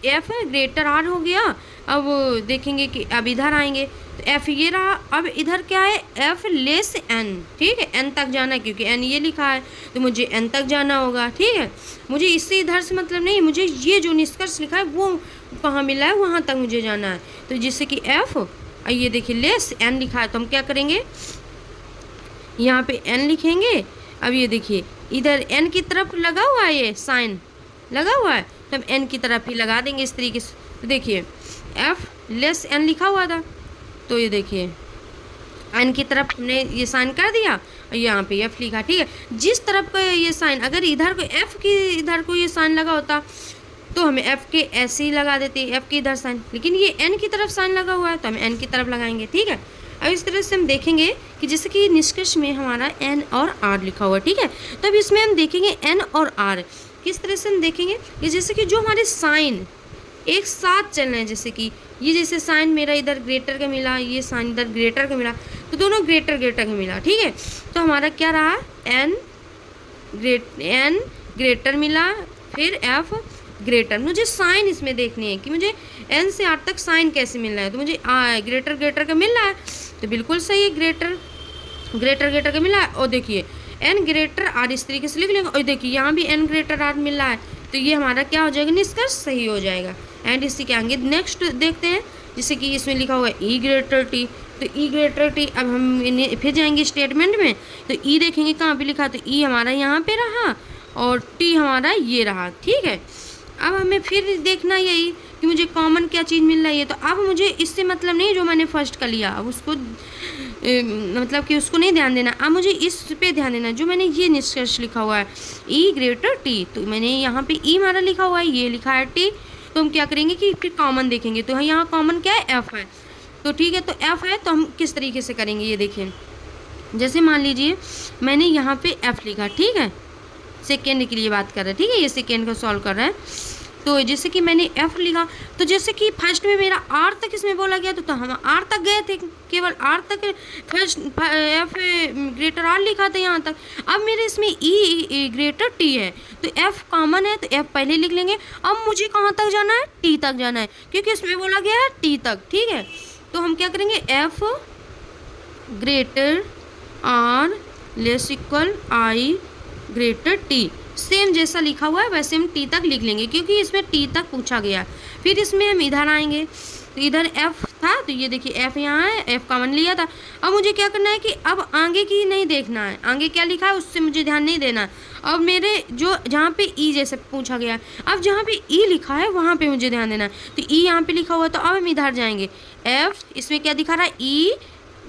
एफ ग्रेटर आर हो गया। अब देखेंगे कि अब इधर आएंगे तो एफ ये रहा। अब इधर क्या है, एफ लेस एन, ठीक है, एन तक जाना है क्योंकि एन ये लिखा है तो मुझे एन तक जाना होगा, ठीक है। मुझे इससे इधर से मतलब नहीं, मुझे ये जो निष्कर्ष लिखा है वो कहाँ मिला है वहाँ तक मुझे जाना है। तो जैसे कि एफ ये देखिए लेस एन लिखा है, तो हम क्या करेंगे यहाँ पे एन लिखेंगे। अब ये देखिए इधर एन की तरफ लगा हुआ है, ये साइन लगा हुआ है, तो हम एन की तरफ ही लगा देंगे इस तरीके से। तो देखिए एफ लेस एन लिखा हुआ था, तो ये देखिए एन की तरफ हमने ये साइन कर दिया और यहाँ पे एफ लिखा, ठीक है। जिस तरफ का ये साइन, अगर इधर को एफ की इधर को ये साइन लगा होता तो हमें एफ के ऐसे ही लगा देते, एफ के इधर साइन, लेकिन ये एन की तरफ साइन लगा हुआ है तो हम एन की तरफ लगाएंगे, ठीक है। अब इस तरह से हम देखेंगे कि जैसे कि निष्कर्ष में हमारा एन और आर लिखा हुआ है, ठीक है। तो अब इसमें हम देखेंगे एन और आर किस तरह से हम देखेंगे कि जैसे कि जो हमारे साइन एक साथ चल रहे हैं, जैसे कि ये जैसे साइन मेरा इधर ग्रेटर का मिला, ये साइन इधर ग्रेटर का मिला, तो दोनों ग्रेटर ग्रेटर का मिला, ठीक है। तो हमारा क्या रहा, एन ग्रेटर मिला, फिर एफ ग्रेटर। मुझे साइन इसमें देखनी है कि मुझे एन से आर तक साइन कैसे मिल रहा है, तो मुझे ग्रेटर ग्रेटर का मिल रहा है, तो बिल्कुल सही है, ग्रेटर ग्रेटर का मिला है। और देखिए एन ग्रेटर आर इस तरीके से लिख लेंगे, और देखिए यहाँ भी एन ग्रेटर आर मिल रहा है, तो ये हमारा क्या हो जाएगा, निष्कर्ष सही हो जाएगा। एंड इसी के आगे नेक्स्ट देखते हैं, जैसे कि इसमें लिखा हुआ है ई ग्रेटर टी, तो ई ग्रेटर टी। अब हम फिर जाएंगे स्टेटमेंट में, तो ई देखेंगे कहाँ पे लिखा, तो ई हमारा यहाँ पे रहा और टी हमारा ये रहा, ठीक है। अब हमें फिर देखना यही कि मुझे कॉमन क्या चीज़ मिल रही है, तो अब मुझे इससे मतलब नहीं जो मैंने फर्स्ट का लिया, अब उसको मतलब कि उसको नहीं ध्यान देना, अब मुझे इस पे ध्यान देना जो मैंने ये निष्कर्ष लिखा हुआ है ई ग्रेटर टी, तो मैंने यहाँ पे ई हमारा लिखा हुआ है, ये लिखा है टी, तो हम क्या करेंगे कि फिर कॉमन देखेंगे, तो यहाँ कॉमन क्या है, एफ है, तो ठीक है। तो एफ है तो हम किस तरीके से करेंगे, ये देखिए जैसे मान लीजिए मैंने यहाँ पे एफ लिखा, ठीक है, सेकेंड के लिए बात कर रहे हैं, ठीक है, ये सेकेंड का सॉल्व कर रहा है। तो जैसे कि मैंने एफ लिखा, तो जैसे कि फर्स्ट में मेरा आर तक इसमें बोला गया, तो हम आर तक गए थे, केवल आर तक फर्स्ट एफ ग्रेटर आर लिखा था यहाँ तक। अब मेरे इसमें ई ग्रेटर टी है, तो एफ कॉमन है, तो एफ पहले लिख लेंगे। अब मुझे कहाँ तक जाना है, टी तक जाना है, क्योंकि इसमें बोला गया है टी तक, ठीक है। तो हम क्या करेंगे, F greater R less equal I greater T, same जैसा लिखा हुआ है वैसे हम टी तक लिख लेंगे, क्योंकि इसमें टी तक पूछा गया। फिर इसमें हम इधर आएंगे, तो इधर एफ था, तो ये देखिए एफ यहाँ है, एफ कॉमन लिया था। अब मुझे क्या करना है कि अब आगे की नहीं देखना है, आगे क्या लिखा है उससे मुझे ध्यान नहीं देना है। अब मेरे जो जहाँ पे ई जैसे पूछा गया है, अब जहाँ पे ई लिखा है वहाँ पे मुझे ध्यान देना है। तो ई यहाँ पे लिखा हुआ है, तो अब हम इधर जाएंगे, एफ इसमें क्या दिखा रहा है, ई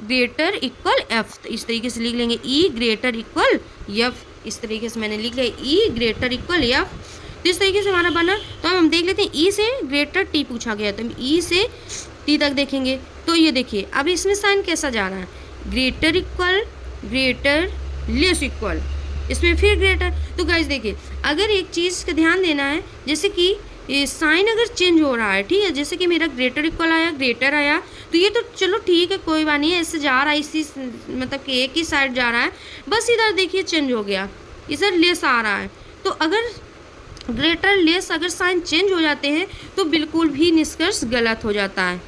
ग्रेटर इक्वल एफ, तो इस तरीके से लिख लेंगे, ई ग्रेटर इक्वल एफ, इस तरीके से मैंने लिख लिया, ई ग्रेटर इक्वल एफ। तो इस तरीके से हमारा बना। तो हम देख लेते हैं, ई से ग्रेटर टी पूछा गया, तो हम ई से टी तक देखेंगे। तो ये देखिए अब इसमें साइन कैसा जा रहा है, greater equal greater less equal, इसमें फिर ग्रेटर। तो गाइस देखिए, अगर एक चीज़ का ध्यान देना है, जैसे कि साइन अगर चेंज हो रहा है, ठीक है, जैसे कि मेरा ग्रेटर इक्वल आया, ग्रेटर आया, तो ये तो चलो ठीक है, कोई बात नहीं है, ऐसे जा रहा है, इसी मतलब कि एक ही साइड जा रहा है, बस इधर देखिए चेंज हो गया, इधर लेस आ रहा है। तो अगर ग्रेटर लेस अगर साइन चेंज हो जाते हैं तो बिल्कुल भी निष्कर्ष गलत हो जाता है,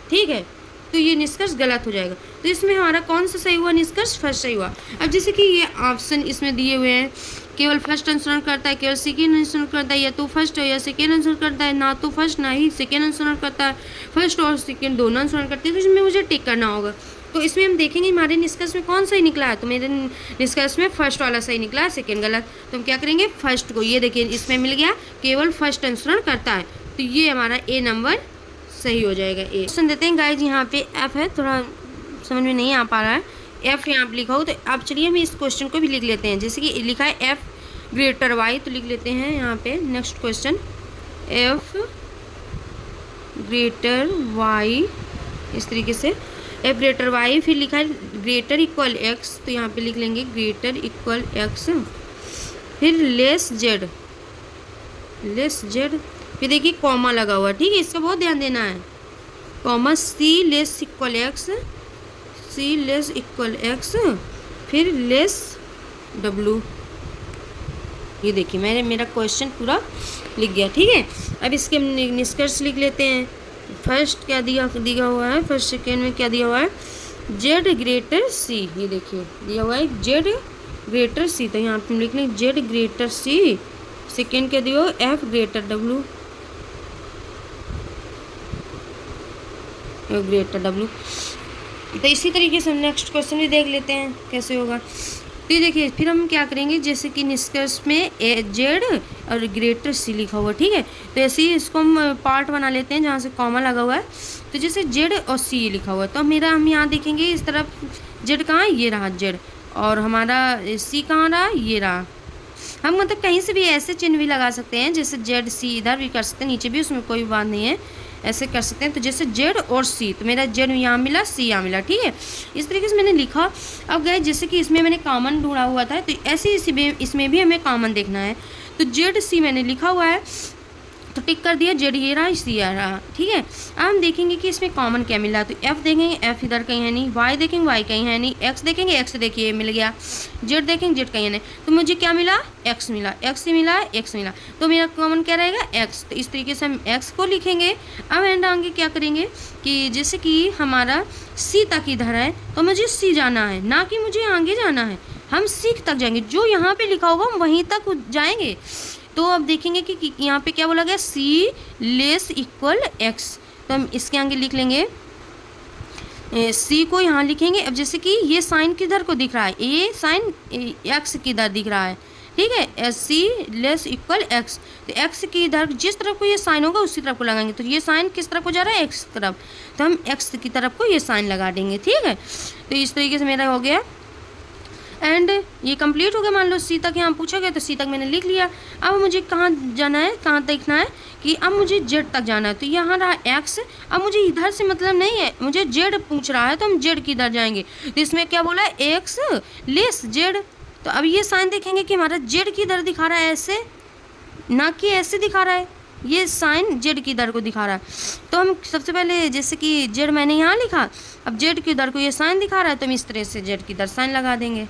ठीक है, तो ये निष्कर्ष गलत हो जाएगा। तो इसमें हमारा कौन सा सही हुआ निष्कर्ष, फर्स्ट सही हुआ। अब जैसे कि ये ऑप्शन इसमें दिए हुए हैं, केवल फर्स्ट अनुसरण करता है, केवल सेकेंड अनुसरण करता है, या तो फर्स्ट या सेकेंड अनुसरण करता है, ना तो फर्स्ट ना ही सेकेंड अनुसरण करता है, फर्स्ट और सेकेंड दोनों अनुसरण करते हैं, तो इसमें मुझे टिक करना होगा। तो इसमें हम देखेंगे हमारे निष्कर्ष में कौन सही निकला है, तो मेरे निष्कर्ष में फर्स्ट वाला सही निकला है, सेकेंड गलत। तो हम क्या करेंगे, फर्स्ट को, ये देखिए इसमें मिल गया केवल फर्स्ट अनुसरण करता है, तो ये हमारा ए नंबर सही हो जाएगा। ए क्वेश्चन देते हैं गाइज, यहाँ पे एफ है, थोड़ा समझ में नहीं आ पा रहा है, एफ यहाँ पे लिखा हो, तो आप चलिए हम इस क्वेश्चन को भी लिख लेते हैं। जैसे कि लिखा है एफ ग्रेटर वाई, तो लिख लेते हैं यहाँ पे next question, F greater Y, इस तरीके से एफ ग्रेटर वाई, फिर लिखा है ग्रेटर इक्वल एक्स, तो यहाँ पे लिख लेंगे ग्रेटर इक्वल एक्स, फिर लेस जेड, लेस जेड, फिर देखिए कॉमा लगा हुआ, ठीक है, इसका बहुत ध्यान देना है, comma C less equal x, सी लेस इक्वल एक्स, फिर लेस डब्लू। ये देखिए मेरा क्वेश्चन पूरा लिख गया, ठीक है। अब इसके हम निष्कर्ष लिख लेते हैं। फर्स्ट क्या दिया हुआ है, फर्स्ट सेकेंड में क्या दिया हुआ है, जेड ग्रेटर सी, ये देखिए दिया हुआ है जेड ग्रेटर सी, तो यहाँ पे हम लिख लें जेड ग्रेटर सी। सेकेंड क्या दिया हुआ, F greater W, F greater W. तो इसी तरीके से हम नेक्स्ट क्वेश्चन भी देख लेते हैं कैसे होगा। तो ये देखिए फिर हम क्या करेंगे, जैसे कि निष्कर्ष में जेड और ग्रेटर सी लिखा हुआ, ठीक है, तो ऐसे ही इसको हम पार्ट बना लेते हैं जहाँ से कॉमा लगा हुआ है। तो जैसे जेड और सी लिखा हुआ है, तो मेरा हम यहाँ देखेंगे इस तरफ जेड कहाँ है, ये रहा जेड, और हमारा सी कहाँ रहा, ये रहा। हम मतलब कहीं से भी ऐसे चिन्ह भी लगा सकते हैं, जैसे जेड सी इधर भी कर सकते हैं, नीचे भी, उसमें कोई बात नहीं है, ऐसे कर सकते हैं। तो जैसे जेड और सी, तो मेरा जेड यहाँ मिला, सी यहाँ मिला, ठीक है, इस तरीके से मैंने लिखा। अब गए जैसे कि इसमें मैंने कॉमन ढूंढा हुआ था, तो ऐसे इसमें भी हमें कॉमन देखना है। तो जेड सी मैंने लिखा हुआ है, तो टिक कर दिया, जेड ये रहा, सी आ रहा, ठीक है। अब हम देखेंगे कि इसमें कॉमन क्या मिला, तो एफ देखेंगे, एफ इधर कहीं है नहीं, वाई देखेंगे, वाई कहीं है नहीं, एक्स देखेंगे, एक्स देखिए मिल गया, जेड देखेंगे, जेड कहीं है नहीं, तो मुझे क्या मिला, एक्स मिला, एक्स मिला, एक्स मिला, तो मेरा कॉमन क्या रहेगा, एक्स। तो इस तरीके से हम एक्स को लिखेंगे। अब एंड आगे क्या करेंगे कि जैसे कि हमारा सी तक इधर है, तो मुझे सी जाना है, ना कि मुझे आगे जाना है, हम सी तक जाएंगे, जो यहाँ पे लिखा होगा हम वहीं तक जाएंगे। तो अब देखेंगे कि यहाँ पे क्या बोला गया, सी लेस इक्वल एक्स, तो हम इसके आगे लिख लेंगे, सी को यहाँ लिखेंगे। अब जैसे कि ये साइन किधर को दिख रहा है, ये साइन एक्स किधर दिख रहा है, ठीक है, सी लेस इक्वल एक्स, तो एक्स की इधर जिस तरफ को ये साइन होगा उसी तरफ को लगाएंगे। तो ये साइन किस तरफ को जा रहा है, एक्स तरफ, तो हम एक्स की तरफ को ये साइन लगा देंगे, ठीक है। तो इस तरीके से मेरा हो गया। एंड ये कंप्लीट हो गया। मान लो सी तक यहाँ पूछा गया तो सी तक मैंने लिख लिया। अब मुझे कहाँ जाना है, कहाँ देखना है कि अब मुझे जेड तक जाना है। तो यहाँ रहा एक्स, अब मुझे इधर से मतलब नहीं है, मुझे जेड पूछ रहा है तो हम जेड की इधर जाएंगे। तो इसमें क्या बोला है, एक्स लेस जेड। तो अब ये साइन देखेंगे कि हमारा जेड की इधर दिखा रहा है ऐसे, ना कि ऐसे दिखा रहा है, ये साइन जेड की दर को दिखा रहा है। तो हम सबसे पहले जैसे कि जेड मैंने यहाँ लिखा, अब जेड की दर को ये साइन दिखा रहा है तो हम इस तरह से जेड की दर साइन लगा देंगे।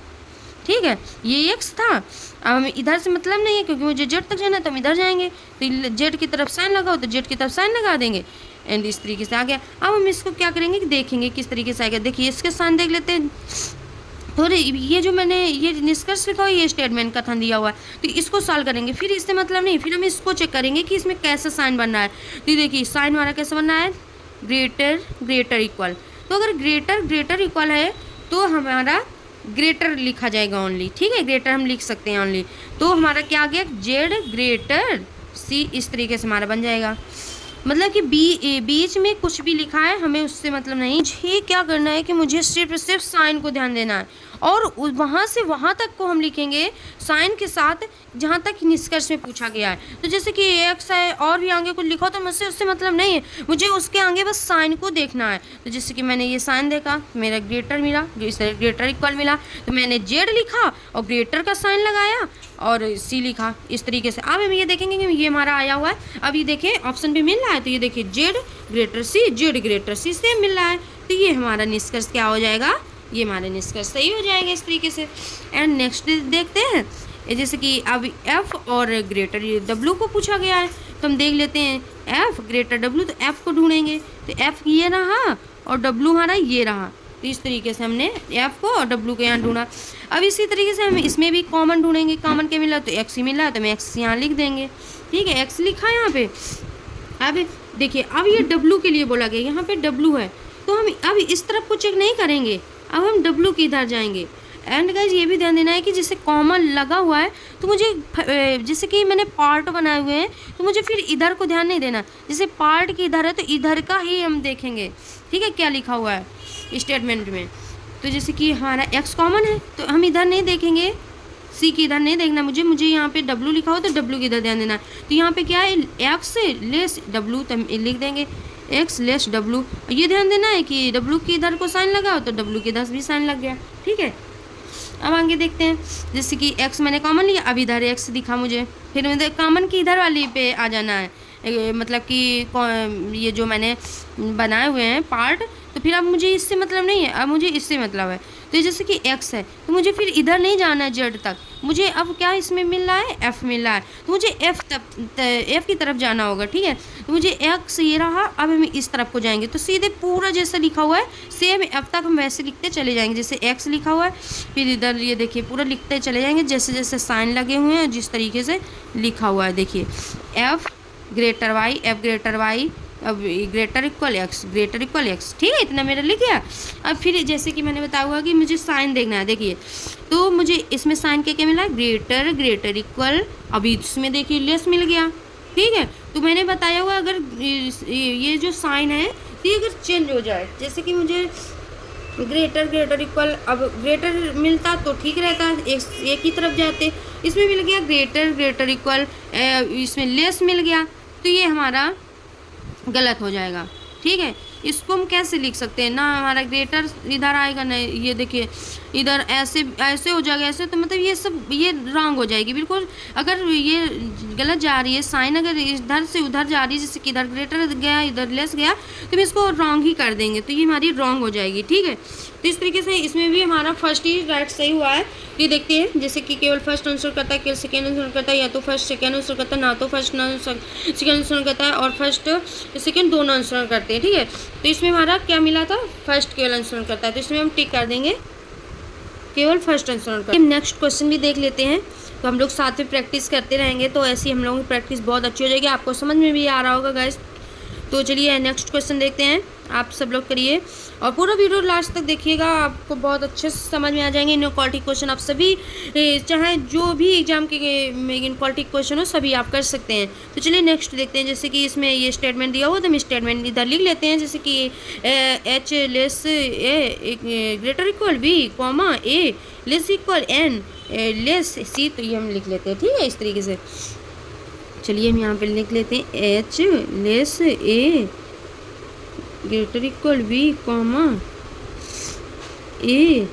ठीक है, ये एक्स था, अब हम इधर से मतलब नहीं है क्योंकि मुझे जेड तक जाना है तो हम इधर जाएंगे। तो जेड की तरफ साइन लगाओ तो जेड की तरफ साइन लगा देंगे एंड इस तरीके से आ गया। अब हम इसको क्या करेंगे कि देखेंगे किस तरीके से आएगा। देखिए इसके साइन देख लेते हैं। और ये जो मैंने ये निष्कर्ष लिखा हुआ है, ये स्टेटमेंट कथन दिया हुआ है, तो इसको सॉल्व करेंगे। फिर इससे मतलब नहीं, फिर हम इसको चेक करेंगे कि इसमें कैसा साइन बन रहा है। तो देखिए साइन हमारा कैसा बन रहा है, ग्रेटर ग्रेटर इक्वल। तो अगर ग्रेटर ग्रेटर इक्वल है तो हमारा ग्रेटर लिखा जाएगा ओनली। ठीक है, ग्रेटर हम लिख सकते हैं ओनली। तो हमारा क्या आ गया, जेड ग्रेटर सी, इस तरीके से हमारा बन जाएगा। मतलब कि बीच में कुछ भी लिखा है हमें उससे मतलब नहीं, मुझे क्या करना है कि मुझे सिर्फ साइन को ध्यान देना है और वहाँ से वहाँ तक को हम लिखेंगे साइन के साथ जहाँ तक निष्कर्ष में पूछा गया है। तो जैसे कि एक्स है और भी आगे कुछ लिखा तो मुझसे उससे मतलब नहीं है, मुझे उसके आगे बस साइन को देखना है। तो जैसे कि मैंने ये साइन देखा, मेरा ग्रेटर मिला, ग्रेटर इक्वल मिला, तो मैंने जेड लिखा और ग्रेटर का साइन लगाया और सी लिखा इस तरीके से। अब हम ये देखेंगे कि ये हमारा आया हुआ है। अब ये देखिए ऑप्शन भी मिल रहा है, तो ये देखिए जेड ग्रेटर सी, जेड ग्रेटर सी सेम मिल रहा है। तो ये हमारा निष्कर्ष क्या हो जाएगा, ये हमारे निष्कर्ष सही हो जाएगा इस तरीके से। एंड नेक्स्ट देखते हैं, जैसे कि अब एफ और ग्रेटर डब्ल्यू को पूछा गया है तो हम देख लेते हैं एफ ग्रेटर डब्ल्यू। तो एफ को ढूंढेंगे, तो एफ ये रहा और डब्ल्यू हमारा ये रहा। तो इस तरीके से हमने एफ को और डब्ल्यू को यहाँ ढूंढा। अब इसी तरीके से हम इसमें भी कॉमन ढूंढेंगे, कॉमन क्या मिला तो एक्स ही मिला है तो हम एक्स यहाँ लिख देंगे। ठीक है, एक्स लिखा है यहाँ पे। अब देखिए अब ये डब्ल्यू के लिए बोला गया, यहाँ पे डब्ल्यू है तो हम अब इस तरफ को चेक नहीं करेंगे, अब हम डब्ल्यू की इधर जाएंगे। एंड गाइज ये भी ध्यान देना है कि जैसे कॉमन लगा हुआ है तो मुझे जैसे कि मैंने पार्ट बनाए हुए हैं तो मुझे फिर इधर को ध्यान नहीं देना, जैसे पार्ट की इधर है तो इधर का ही हम देखेंगे। ठीक है, क्या लिखा हुआ है स्टेटमेंट में। तो जैसे कि हमारा एक्स कॉमन है तो हम इधर नहीं देखेंगे, सी की इधर नहीं देखना मुझे यहाँ पे डब्ल्यू लिखा हो तो डब्ल्यू की इधर ध्यान देना। तो यहाँ पे क्या है, एक्स लेस डब्ल्यू, तो हम लिख देंगे एक्स लेस डब्ल्यू। ये ध्यान देना है कि डब्ल्यू की इधर को साइन लगाओ तो डब्ल्यू की इधर भी साइन लग गया। ठीक है, अब आगे देखते हैं, जैसे कि एक्स मैंने कॉमन लिया, अब इधर एक्स दिखा मुझे, फिर मुझे कॉमन की इधर वाली पे आ जाना है, मतलब कि ये जो मैंने बनाए हुए हैं पार्ट, तो फिर अब मुझे इससे मतलब नहीं है, अब मुझे इससे मतलब है। तो जैसे कि एक्स है तो मुझे फिर इधर नहीं जाना है जेड तक, मुझे अब क्या इसमें मिल रहा है, एफ मिल रहा है, तो मुझे एफ की तरफ जाना होगा। ठीक है, तो मुझे एक्स ये रहा, अब हम इस तरफ को जाएंगे तो सीधे पूरा जैसा लिखा हुआ है सेम एफ तक हम वैसे लिखते चले जाएंगे, जैसे एक्स लिखा हुआ है फिर इधर ये देखिए पूरा लिखते चले जाएंगे जैसे जैसे साइन लगे हुए हैं जिस तरीके से लिखा हुआ है। देखिए F greater Y, F greater Y, अब greater equal X, greater equal X. ठीक है, इतना मेरा लिख गया। अब फिर जैसे कि मैंने बताया हुआ कि मुझे साइन देखना है, देखिए तो मुझे इसमें साइन क्या क्या मिला, ग्रेटर ग्रेटर इक्वल, अभी इसमें देखिए लेस मिल गया। ठीक है, तो मैंने बताया हुआ अगर ये जो साइन है तो ये अगर चेंज हो जाए, जैसे कि मुझे ग्रेटर ग्रेटर इक्वल, अब ग्रेटर मिलता तो ठीक रहता, एक ही तरफ जाते, इसमें मिल गया ग्रेटर ग्रेटर इक्वल, इसमें लेस मिल गया, तो ये हमारा गलत हो जाएगा। ठीक है, इसको हम कैसे लिख सकते हैं ना, हमारा ग्रेटर इधर आएगा ना, ये देखिए इधर ऐसे ऐसे हो जाएगा, ऐसे तो मतलब ये सब ये रॉन्ग हो जाएगी बिल्कुल। अगर ये गलत जा रही है साइन, अगर इधर से उधर जा रही है, जैसे कि इधर ग्रेटर गया इधर लेस गया, तो हम इसको रॉन्ग ही कर देंगे, तो ये हमारी रॉन्ग हो जाएगी। ठीक है, तो इस तरीके से इसमें भी हमारा फर्स्ट ही राइट सही हुआ है। ये देखते हैं, जैसे कि केवल फर्स्ट आंसर करता है, केवल सेकेंड आंसर करता है, या तो फर्स्ट सेकेंड आंसर करता है, ना तो फर्स्ट सेकेंड आंसर करता है, और फर्स्ट सेकेंड दोनों आंसर करते हैं। ठीक है, तो इसमें हमारा क्या मिला था, फर्स्ट केवल आंसर करता है, तो इसमें हम टिक कर देंगे केवल फर्स्ट आंसर करते हैं। नेक्स्ट क्वेश्चन भी देख लेते हैं, तो हम लोग साथ में प्रैक्टिस करते रहेंगे तो ऐसी हम लोगों की प्रैक्टिस बहुत अच्छी हो जाएगी, आपको समझ में भी आ रहा होगा गाइस। तो चलिए नेक्स्ट क्वेश्चन देखते हैं। आप सब लोग करिए और पूरा वीडियो लास्ट तक देखिएगा, आपको बहुत अच्छे से समझ में आ जाएंगे। इनक्वालिटी क्वेश्चन आप सभी चाहे जो भी एग्जाम के इनक्वालिटी क्वेश्चन हो सभी आप कर सकते हैं। तो चलिए नेक्स्ट देखते हैं। जैसे कि इसमें ये स्टेटमेंट दिया हुआ तो हम स्टेटमेंट इधर लिख लेते हैं। जैसे कि H less A greater equal B comma A less equal N less सी, तो ये हम लिख लेते हैं। ठीक है, इस तरीके से चलिए हम यहाँ पे लिख लेते हैं H less A greater equal B comma A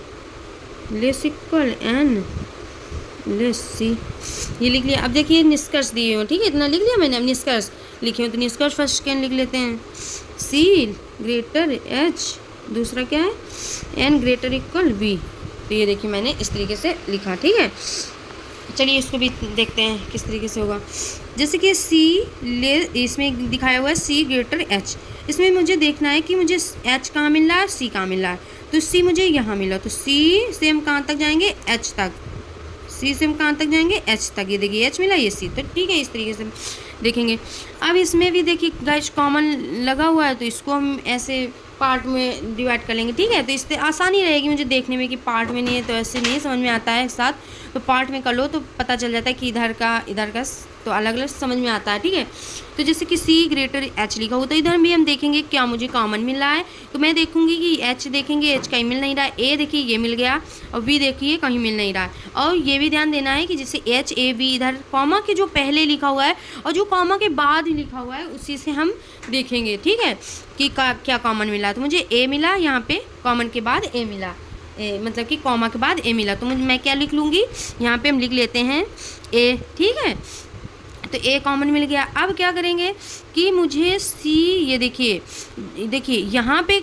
less equal N less सी, ये लिख लिया। अब देखिए निष्कर्ष दिए हो, ठीक है, इतना लिख लिया मैंने। अब निष्कर्ष लिखे हो तो निष्कर्ष फर्स्ट कैन लिख लेते हैं सी ग्रेटर एच, दूसरा क्या है एन ग्रेटर इक्वल बी। तो ये देखिए मैंने इस तरीके से लिखा। ठीक है, चलिए इसको भी देखते हैं किस तरीके से होगा। जैसे कि सी ले, इसमें दिखाया हुआ है सी ग्रेटर एच, इसमें मुझे देखना है कि मुझे एच कहाँ मिल रहा है, सी कहाँ मिल रहा है। तो सी मुझे यहाँ मिला, तो सी से हम कहाँ तक जाएंगे, एच तक। सी से हम कहाँ तक जाएंगे, एच तक। ये देखिए एच मिला, ये सी, तो ठीक है, इस तरीके से देखेंगे। अब इसमें भी देखिए गाइस कॉमन लगा हुआ है, तो इसको हम ऐसे पार्ट में डिवाइड कर लेंगे। ठीक है, तो इससे आसानी रहेगी मुझे देखने में कि पार्ट में नहीं है तो ऐसे नहीं समझ में आता है एक साथ, तो पार्ट में कर लो तो पता चल जाता है कि इधर का तो अलग अलग समझ में आता है। ठीक है, तो जैसे कि सी ग्रेटर एच लिखा हो तो इधर भी हम देखेंगे क्या मुझे कॉमन मिल रहा है। तो मैं देखूंगी कि एच देखेंगे, एच कहीं मिल नहीं रहा है। ए देखिए ये मिल गया, और बी देखिए कहीं मिल नहीं रहा है। और ये भी ध्यान देना है कि जैसे एच ए बी इधर कॉमा के जो पहले लिखा हुआ है और जो कॉमा के बाद लिखा हुआ है उसी से हम देखेंगे। ठीक है, कि क्या कॉमन मिला। तो मुझे ए मिला, यहाँ पे कॉमन के बाद ए मिला, मतलब कि कॉमा के बाद ए मिला, तो मैं क्या लिख लूँगी, यहाँ पे हम लिख लेते हैं ए। ठीक है, तो ए कॉमन मिल गया। अब क्या करेंगे कि मुझे सी, ये देखिए यहाँ पे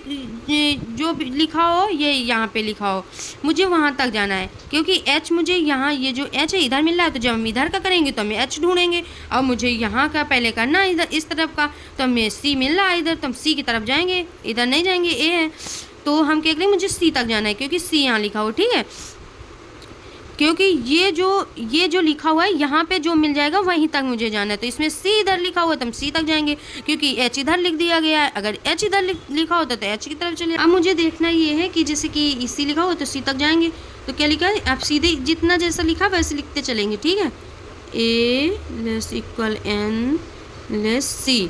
जो लिखा हो ये यहाँ पे लिखा हो, मुझे वहाँ तक जाना है, क्योंकि एच मुझे यहाँ ये जो एच है इधर मिल रहा है, तो जब हम इधर का करेंगे तो हमें एच ढूंढेंगे। अब मुझे यहाँ का पहले करना है इधर इस तरफ का, तो हमें सी मिल रहा है इधर, तो हम सी की तरफ जाएंगे, इधर नहीं जाएंगे, ए है। तो हम क्या करेंगे, मुझे सी तक जाना है क्योंकि सी यहाँ लिखा हो। ठीक है, क्योंकि ये जो लिखा हुआ है यहाँ पे जो मिल जाएगा वहीं तक मुझे जाना है। तो इसमें सी इधर लिखा हुआ है तो हम सी तक जाएंगे, क्योंकि एच इधर लिख दिया गया है। अगर एच इधर लिखा होता तो एच की तरफ चले। अब मुझे देखना ये है कि जैसे कि सी लिखा हुआ तो सी तक जाएंगे। तो क्या लिखा है, आप सीधे जितना जैसा लिखा वैसे लिखते चलेंगे। ठीक है, A less equal N less सी,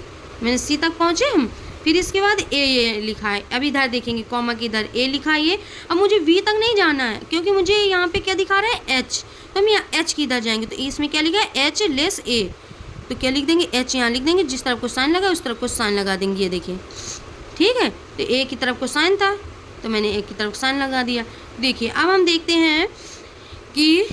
मैंने सी तक पहुँचे हम। फिर इसके बाद ए लिखा है, अब इधर देखेंगे कॉमा के इधर ए लिखा है ये। अब मुझे वी तक नहीं जाना है क्योंकि मुझे यहाँ पे क्या दिखा रहा है एच, तो हम यहाँ एच की इधर जाएंगे। तो इसमें क्या लिखा है एच लेस ए, तो क्या लिख देंगे एच यहाँ लिख देंगे, जिस तरफ को साइन लगा उस तरफ को साइन लगा देंगे। ये देखिए, ठीक है, तो ए की तरफ को साइन था तो मैंने ए की तरफ साइन लगा दिया। देखिए अब हम देखते हैं कि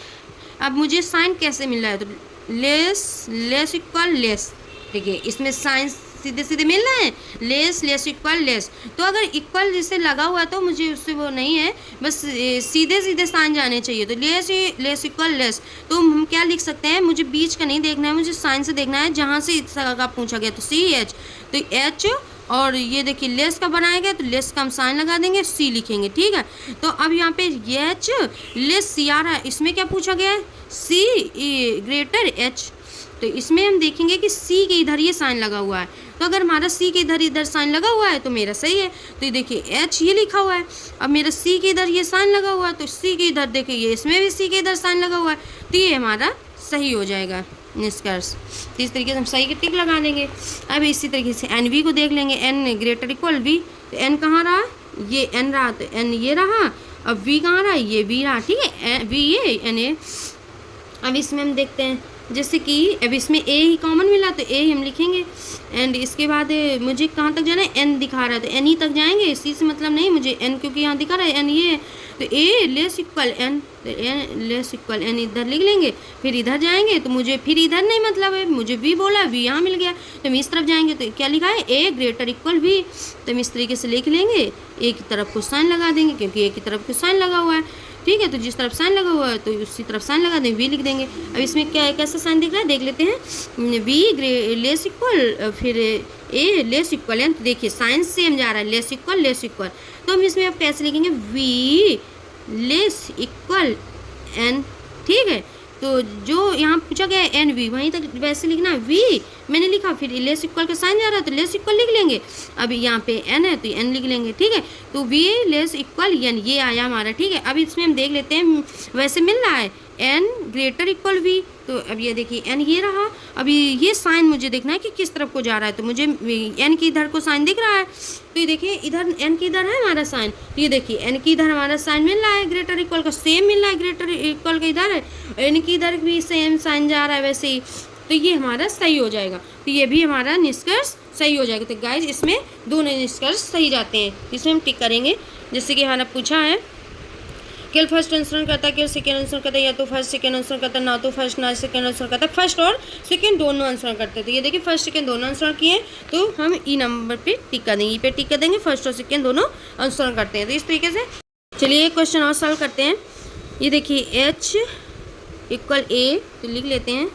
अब मुझे साइन कैसे मिल रहा है। तो लेस इक्वल लेस, देखिए इसमें साइन सीधे सीधे मिल रहे हैं, लेस इक्वल लेस। तो अगर इक्वल जैसे लगा हुआ तो मुझे उससे वो नहीं है, बस सीधे सीधे साइन जाने चाहिए। तो लेस इक्वल लेस, तो हम क्या लिख सकते हैं, मुझे बीच का नहीं देखना है, मुझे साइन से देखना है जहाँ से इस तरह का पूछा गया। तो सी एच, तो एच और ये देखिए लेस का बनाया गया तो लेस का हम साइन लगा देंगे, सी लिखेंगे। ठीक है, तो अब यहाँ पे एच लेस सी आ रहा है, इसमें क्या पूछा गया है, सी ग्रेटर एच। तो इसमें हम देखेंगे कि सी के इधर ये साइन लगा हुआ है, तो अगर हमारा सी के इधर साइन लगा हुआ है तो मेरा सही है। तो ये देखिए एच ये लिखा हुआ है, अब मेरा सी के इधर ये साइन लगा हुआ है, तो सी के इधर देखिए ये इसमें भी सी के इधर साइन लगा हुआ है, तो ये हमारा सही हो जाएगा निष्कर्ष। तो इस तरीके से हम सही के टिक लगा देंगे। अब इसी तरीके से एन वी को देख लेंगे, एन ग्रेटर इक्वल वी, तो एन कहाँ रहा, ये एन रहा, तो एन ये रहा। अब वी कहाँ रहा, ये वी रहा। ठीक है, वी ये एन ए। अब इसमें हम देखते हैं जैसे कि अब इसमें ए ही कॉमन मिला तो ए ही हम लिखेंगे। एंड इसके बाद मुझे कहाँ तक जाना है, एन दिखा रहा है तो एन ही तक जाएंगे, सी से मतलब नहीं मुझे, एन क्योंकि यहाँ दिखा रहा है एन ये, तो ए लेस इक्वल एन, तो एन लेस इक्वल एन इधर लिख लेंगे। फिर इधर जाएंगे तो मुझे फिर इधर नहीं मतलब है, मुझे वी बोला, वी यहाँ मिल गया, तो हम इस तरफ जाएंगे तो क्या लिखा है, ए ग्रेटर इक्वल वी, तो हम इस तरीके से लिख लेंगे। ए की तरफ को साइन लगा देंगे क्योंकि ए की तरफ को साइन लगा हुआ है। ठीक है, तो जिस तरफ साइन लगा हुआ है तो उसी तरफ साइन लगा देंगे, वी लिख देंगे। अब इसमें क्या कैसा साइन दिख रहा है देख लेते हैं, वी लेस इक्वल फिर ए लेस इक्वल एन, तो देखिए साइन सेम जा रहा है, लेस इक्वल, तो हम इसमें अब कैसे लिखेंगे, वी लेस इक्वल एन। ठीक है, तो जो यहाँ पूछा गया है एन वी, वहीं तक वैसे लिखना है। वी मैंने लिखा, फिर लेस इक्वल का साइन जा रहा है तो लेस इक्वल लिख लेंगे। अभी यहाँ पे एन है तो एन लिख लेंगे, ठीक है। तो वी लेस इक्वल एन, ये आया हमारा, ठीक है। अब इसमें हम देख लेते हैं, वैसे मिल रहा है एन ग्रेटर इक्वल वी, तो अब ये देखिए एन ये रहा। अभी ये साइन मुझे देखना है कि किस तरफ को जा रहा है, तो मुझे एन की इधर को साइन दिख रहा है, तो ये देखिए इधर एन की इधर है हमारा साइन, तो ये देखिए एन की इधर हमारा साइन मिल रहा है ग्रेटर इक्वल का, सेम मिल रहा है ग्रेटर इक्वल का इधर है, एन की इधर भी सेम साइन जा रहा है वैसे ही, तो ये हमारा सही हो जाएगा। तो ये भी हमारा निष्कर्ष सही हो जाएगा। तो गाइज इसमें दोनों निष्कर्ष सही जाते हैं, इसमें हम टिक करेंगे। जैसे कि हमारा पूछा है केवल फर्स्ट अनुसरण करता है, केवल सेकेंड अनुसरण करता है, या तो फर्स्ट सेकेंड अनुसरण करता है, ना तो फर्स्ट ना सेकेंड अनुसरण करता है, फर्स्ट और सेकेंड दोनों अनुसरण करते हैं। तो ये देखिए फर्स्ट सेकेंड दोनों अनुसरण किए, तो हम ई नंबर पे टिक कर देंगे, ई पे टिक कर देंगे, फर्स्ट और सेकेंड दोनों अनुसरण करते हैं। तो इस तरीके से चलिए एक क्वेश्चन और सॉल्व करते हैं। ये देखिए एच इक्वल ए, तो लिख लेते हैं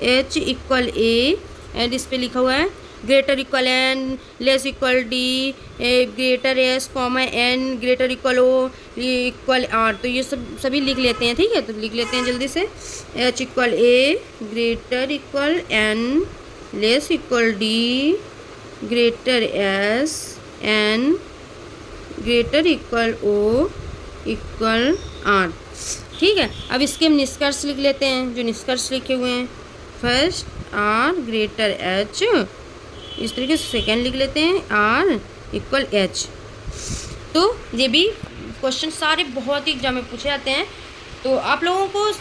एच इक्वल ए, एंड इस पर लिखा हुआ है greater equal N, less equal D, greater S comma N, greater equal O, equal R. तो ये सभी लिख लेते हैं, ठीक है। तो लिख लेते हैं जल्दी से, H equal A, greater equal N, less equal D, greater S, N, greater equal O, equal R, ठीक है। अब इसके हम निष्कर्ष लिख लेते हैं, जो निष्कर्ष लिखे हुए हैं, फर्स्ट आर ग्रेटर एच, इस तरीके से सेकेंड लिख लेते हैं आर इक्वल एच। तो ये भी क्वेश्चन सारे बहुत ही एग्जाम में पूछे जाते हैं, तो आप लोगों को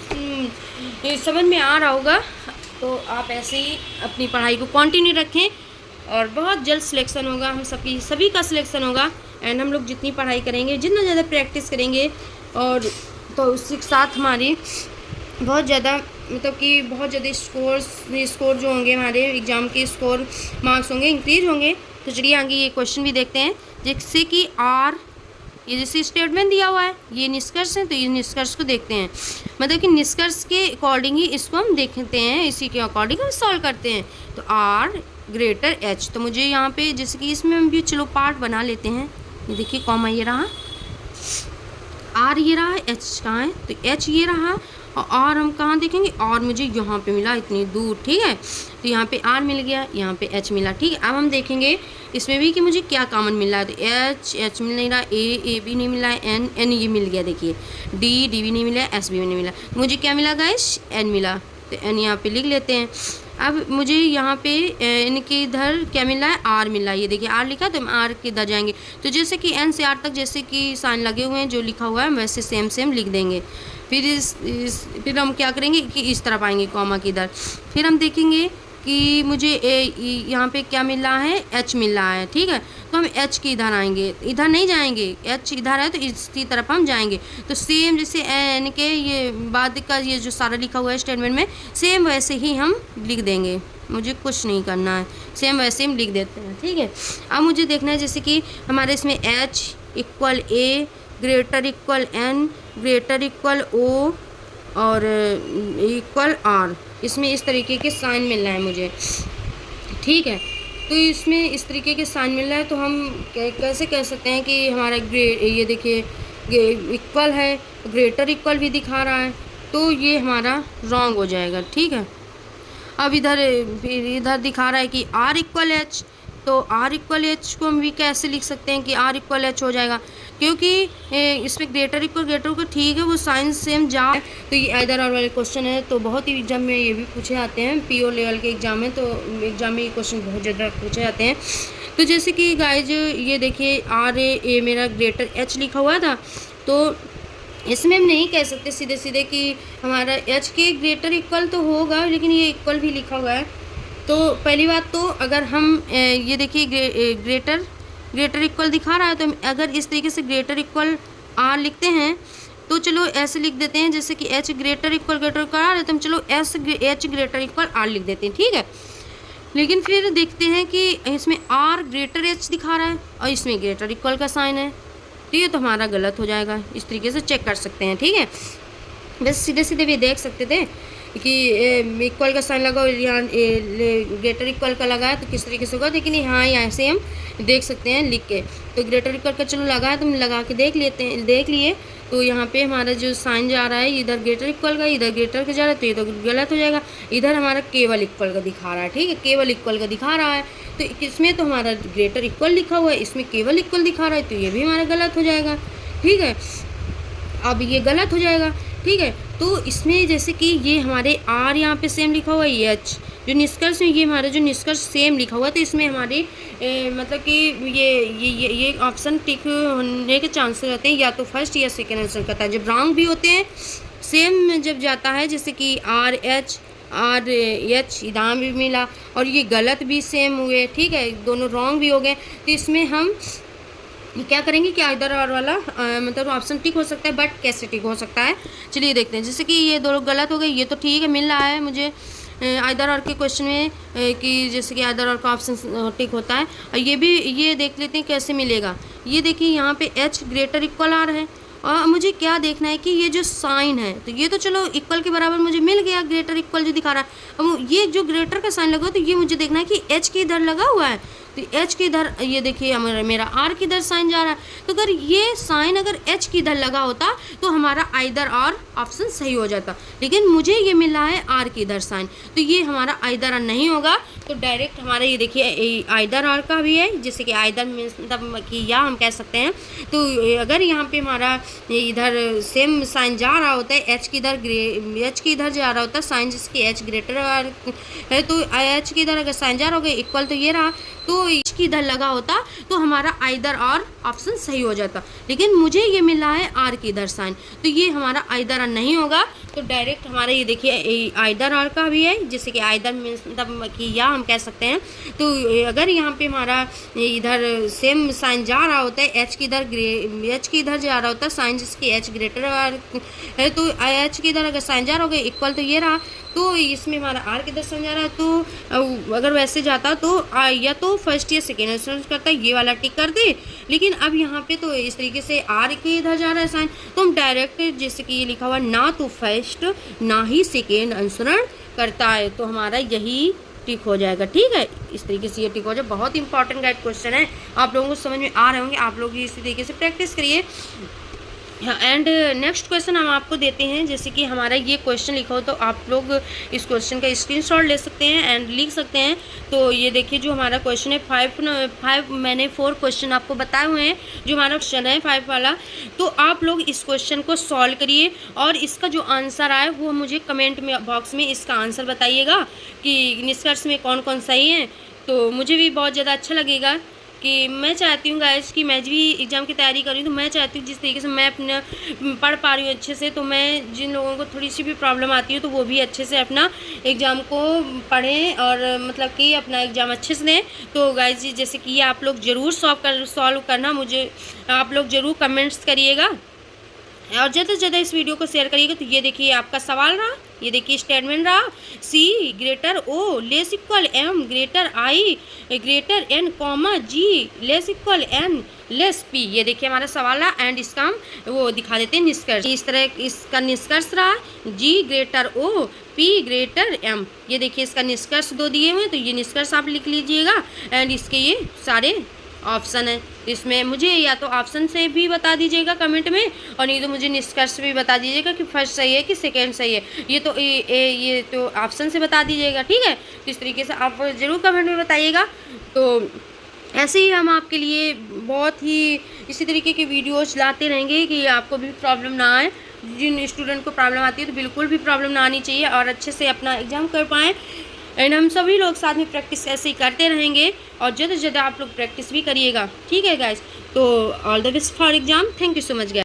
समझ में आ रहा होगा। तो आप ऐसे ही अपनी पढ़ाई को कंटिन्यू रखें और बहुत जल्द सिलेक्शन होगा, हम सभी का सिलेक्शन होगा। एंड हम लोग जितनी पढ़ाई करेंगे, जितना ज़्यादा प्रैक्टिस करेंगे, और तो उसके साथ हमारी बहुत ज़्यादा मतलब कि बहुत ज़्यादा स्कोर जो होंगे हमारे एग्ज़ाम के स्कोर मार्क्स होंगे, इंक्रीज होंगे। तो चलिए आगे ये क्वेश्चन भी देखते हैं। जैसे कि आर, ये जैसे स्टेटमेंट दिया हुआ है, ये निष्कर्ष है, तो ये निष्कर्ष को देखते हैं, मतलब कि निष्कर्ष के अकॉर्डिंग ही इसको हम देखते हैं, इसी के अकॉर्डिंग हम सॉल्व करते हैं। तो आर ग्रेटर एच, तो मुझे यहाँ पे जैसे कि इसमें हम भी चलो पार्ट बना लेते हैं। ये देखिए कॉमा ये रहा, आर ये रहा, एच कहाँ है, तो एच ये रहा, और आर हम कहाँ देखेंगे, आर मुझे यहाँ पे मिला इतनी दूर, ठीक है। तो यहाँ पे आर मिल गया, यहाँ पे एच मिला, ठीक है। अब हम देखेंगे इसमें भी कि मुझे क्या कॉमन मिल रहा है, तो एच मिल नहीं रहा, ए भी नहीं मिला, एन ये मिल गया, देखिए डी भी नहीं मिला, एस भी नहीं मिला, मुझे क्या मिला गाइस, एन मिला। तो एन यहाँ पे लिख लेते हैं। अब मुझे यहाँ पे इनके इधर क्या मिला है, आर मिला है, ये देखिए आर लिखा, तो हम आर के इधर जाएंगे, तो जैसे कि एन से आर तक जैसे कि साइन लगे हुए हैं, जो लिखा हुआ है वैसे सेम लिख देंगे। फिर हम क्या करेंगे कि इस तरफ आएंगे कॉमा की इधर, फिर हम देखेंगे कि मुझे यहाँ पे क्या मिल रहा है, एच मिल रहा है, ठीक है। तो हम एच के इधर आएंगे, इधर नहीं जाएंगे, एच इधर है तो इसी तरफ हम जाएंगे। तो सेम जैसे एन के ये बाद का ये जो सारा लिखा हुआ है स्टेटमेंट में, सेम वैसे ही हम लिख देंगे, मुझे कुछ नहीं करना है, सेम वैसे हम लिख देते हैं, ठीक है। अब मुझे देखना है जैसे कि हमारे इसमें H equal A, greater equal N, greater equal O, और इक्वल आर, इसमें इस तरीके के साइन मिल रहा है मुझे, ठीक है। तो इसमें इस तरीके के साइन मिल रहा है, तो हम कैसे कह सकते हैं कि हमारा ये देखिए इक्वल है, ग्रेटर इक्वल भी दिखा रहा है, तो ये हमारा रॉन्ग हो जाएगा, ठीक है। अब इधर दिखा रहा है कि आर इक्वल एच, तो आर इक्वल एच को हम भी कैसे लिख सकते हैं कि आर इक्वल एच हो जाएगा, क्योंकि इसमें ग्रेटर इक्वल ठीक है, वो साइन सेम जा। तो ये आइदर और वाले क्वेश्चन है, तो बहुत ही एग्जाम में ये भी पूछे जाते हैं, पीओ लेवल के एग्जाम में, तो एग्जाम में ये क्वेश्चन बहुत ज़्यादा पूछे जाते हैं। तो जैसे कि गाइज ये देखिए आर ए मेरा ग्रेटर एच लिखा हुआ था, तो इसमें हम नहीं कह सकते सीधे कि हमारा एच के ग्रेटर इक्वल तो होगा, लेकिन ये इक्वल भी लिखा हुआ है। तो पहली बात तो अगर हम ये देखिए ग्रेटर इक्वल दिखा रहा है, तो हम अगर इस तरीके से ग्रेटर इक्वल आर लिखते हैं, तो चलो ऐसे लिख देते हैं जैसे कि एच ग्रेटर इक्वल आर है, तो हम चलो एच ग्रेटर इक्वल आर लिख देते हैं, ठीक है। लेकिन फिर देखते हैं कि इसमें आर ग्रेटर एच दिखा रहा है और इसमें ग्रेटर इक्वल का साइन है, तो ये तो हमारा गलत हो जाएगा। इस तरीके से चेक कर सकते हैं, ठीक है। बस सीधे भी देख सकते थे कि इक्वल का साइन लगा और यहाँ ग्रेटर इक्वल का लगा है तो किस तरीके से होगा, लेकिन हाँ यहाँ से हम देख सकते हैं लिख के। तो ग्रेटर इक्वल का चलो लगा है तो हम लगा के देख लिए तो यहाँ पे हमारा जो साइन जा रहा है इधर ग्रेटर इक्वल का, इधर ग्रेटर का जा रहा है तो ये तो गलत हो जाएगा। इधर हमारा केवल इक्वल का दिखा रहा है, ठीक है, केवल इक्वल का दिखा रहा है। तो इसमें तो हमारा ग्रेटर इक्वल लिखा हुआ है, इसमें केवल इक्वल दिखा रहा है तो ये भी हमारा गलत हो जाएगा, ठीक है। अब ये गलत हो जाएगा, ठीक है। तो इसमें जैसे कि ये हमारे आर यहाँ पे सेम लिखा हुआ है, एच जो निष्कर्ष में ये हमारा जो निष्कर्ष सेम लिखा हुआ है तो इसमें हमारे मतलब कि ये ऑप्शन टिक होने के चांसेस रहते हैं, या तो फर्स्ट या सेकेंड आंसर करता है। जब रॉन्ग भी होते हैं सेम जब जाता है, जैसे कि आर एच इदाम भी मिला और ये गलत भी सेम हुए, ठीक है, दोनों रॉन्ग भी हो गए। तो इसमें हम क्या करेंगे कि आइदर और वाला मतलब ऑप्शन टिक हो सकता है, बट कैसे टिक हो सकता है चलिए देखते हैं। जैसे कि ये दोनों गलत हो गए, ये तो ठीक है, मिल रहा है मुझे आइदर और के क्वेश्चन में कि जैसे कि आइदर और का ऑप्शन टिक होता है। और ये भी ये देख लेते हैं कैसे मिलेगा। ये देखिए यहाँ पे एच ग्रेटर इक्वल आ रहा है और मुझे क्या देखना है कि ये जो साइन है तो ये तो चलो इक्वल के बराबर मुझे मिल गया, ग्रेटर इक्वल जो दिखा रहा है। अब ये जो ग्रेटर का साइन लगा तो ये मुझे देखना है कि एच के इधर लगा हुआ है तो एच के इधर ये देखिए मेरा आर की इधर साइन जा रहा है। तो अगर ये साइन अगर एच की इधर लगा होता तो हमारा आइदर और ऑप्शन सही हो जाता, लेकिन मुझे ये मिला है आर की इधर साइन तो ये हमारा आइदर और नहीं होगा। तो डायरेक्ट हमारा ये देखिए आइदर और का भी है, जैसे कि आइदर मीन्स मतलब कि या हम कह सकते हैं। तो अगर यहाँ पे हमारा इधर सेम साइन जा रहा होता है, एच की इधर जा रहा होता है साइन, जिसकी एच ग्रेटर है तो एच की इधर अगर साइन जा रहा होगा इक्वल तो ये रहा, तो एच की इधर लगा होता तो हमारा आइदर और ऑप्शन सही हो जाता, लेकिन मुझे ये मिला है आर की इधर साइन तो ये हमारा आइदर और नहीं होगा। तो डायरेक्ट हमारा ये देखिए आइदर और का भी है, जैसे कि आइदर मीन्स मतलब कि या हम कह सकते हैं। तो अगर यहाँ पे हमारा इधर सेम साइन जा रहा होता है, एच की इधर जा रहा होता है साइन, जिसकी एच ग्रेटर है तो एच की इधर अगर साइन जा रहा होगा इक्वल तो ये रहा, तो इसमें हमारा आर के इधर साइन जा रहा है। तो अगर वैसे जाता तो या तो फर्स्ट या सेकेंड आंसर करता, ये वाला टिक कर दे। लेकिन अब यहाँ पे तो इस तरीके से आर के इधर जा रहा है साइन तो हम डायरेक्ट जैसे कि ये लिखा हुआ ना तो फर्स्ट ना ही सेकेंड अनुसरण करता है तो हमारा यही टिक हो जाएगा, ठीक है। इस तरीके से ये टिक हो जाए। बहुत इंपॉर्टेंट गाइड क्वेश्चन है, आप लोगों को समझ में आ रहे होंगे, आप लोग इसी तरीके से प्रैक्टिस करिए। एंड नेक्स्ट क्वेश्चन हम आपको देते हैं, जैसे कि हमारा ये क्वेश्चन लिखा हो तो आप लोग इस क्वेश्चन का स्क्रीनशॉट ले सकते हैं एंड लिख सकते हैं। तो ये देखिए जो हमारा क्वेश्चन है फाइव मैंने 4 क्वेश्चन आपको बताए हुए हैं, जो हमारा क्वेश्चन है 5 वाला। तो आप लोग इस क्वेश्चन को सॉल्व करिए और इसका जो आंसर आए वो मुझे कमेंट में बॉक्स में इसका आंसर बताइएगा कि निष्कर्ष में कौन कौन सही है। तो मुझे भी बहुत ज़्यादा अच्छा लगेगा कि मैं चाहती हूँ गाइस कि मैं भी एग्ज़ाम की तैयारी करूँ, तो मैं चाहती हूँ जिस तरीके से मैं अपना पढ़ पा रही हूँ अच्छे से, तो मैं जिन लोगों को थोड़ी सी भी प्रॉब्लम आती है तो वो भी अच्छे से अपना एग्ज़ाम को पढ़ें और मतलब कि अपना एग्ज़ाम अच्छे से दें। तो गाइस जी जैसे कि ये आप लोग ज़रूर सॉल्व करना, मुझे आप लोग ज़रूर कमेंट्स करिएगा और ज़्यादा से ज़्यादा इस वीडियो को शेयर करिएगा। तो ये देखिए आपका सवाल रहा, ये देखिए स्टेटमेंट रहा, C greater O less equal M greater I greater N comma G less equal N less P. ये देखिए हमारा सवाल रहा एंड इसका हम वो दिखा देते हैं निष्कर्ष। इस तरह इसका निष्कर्ष रहा G greater O P greater M. ये देखिए इसका निष्कर्ष 2 दिए हुए हैं तो ये निष्कर्ष आप लिख लीजिएगा एंड इसके ये सारे ऑप्शन है। इसमें मुझे या तो ऑप्शन से भी बता दीजिएगा कमेंट में और नहीं तो मुझे निष्कर्ष भी बता दीजिएगा कि फर्स्ट सही है कि सेकंड सही है। ये तो ऑप्शन से बता दीजिएगा, ठीक है। तो इस तरीके से आप ज़रूर कमेंट में बताइएगा। तो ऐसे ही हम आपके लिए बहुत ही इसी तरीके के वीडियोज़ लाते रहेंगे कि आपको भी प्रॉब्लम ना आए। जिन स्टूडेंट को प्रॉब्लम आती है तो बिल्कुल भी प्रॉब्लम ना आनी चाहिए और अच्छे से अपना एग्ज़ाम कर पाएँ। एंड हम सभी लोग साथ में प्रैक्टिस ऐसे ही करते रहेंगे और ज़्यादा से ज़्यादा आप लोग प्रैक्टिस भी करिएगा, ठीक है गाइस। तो all the best for exam. Thank you so much guys.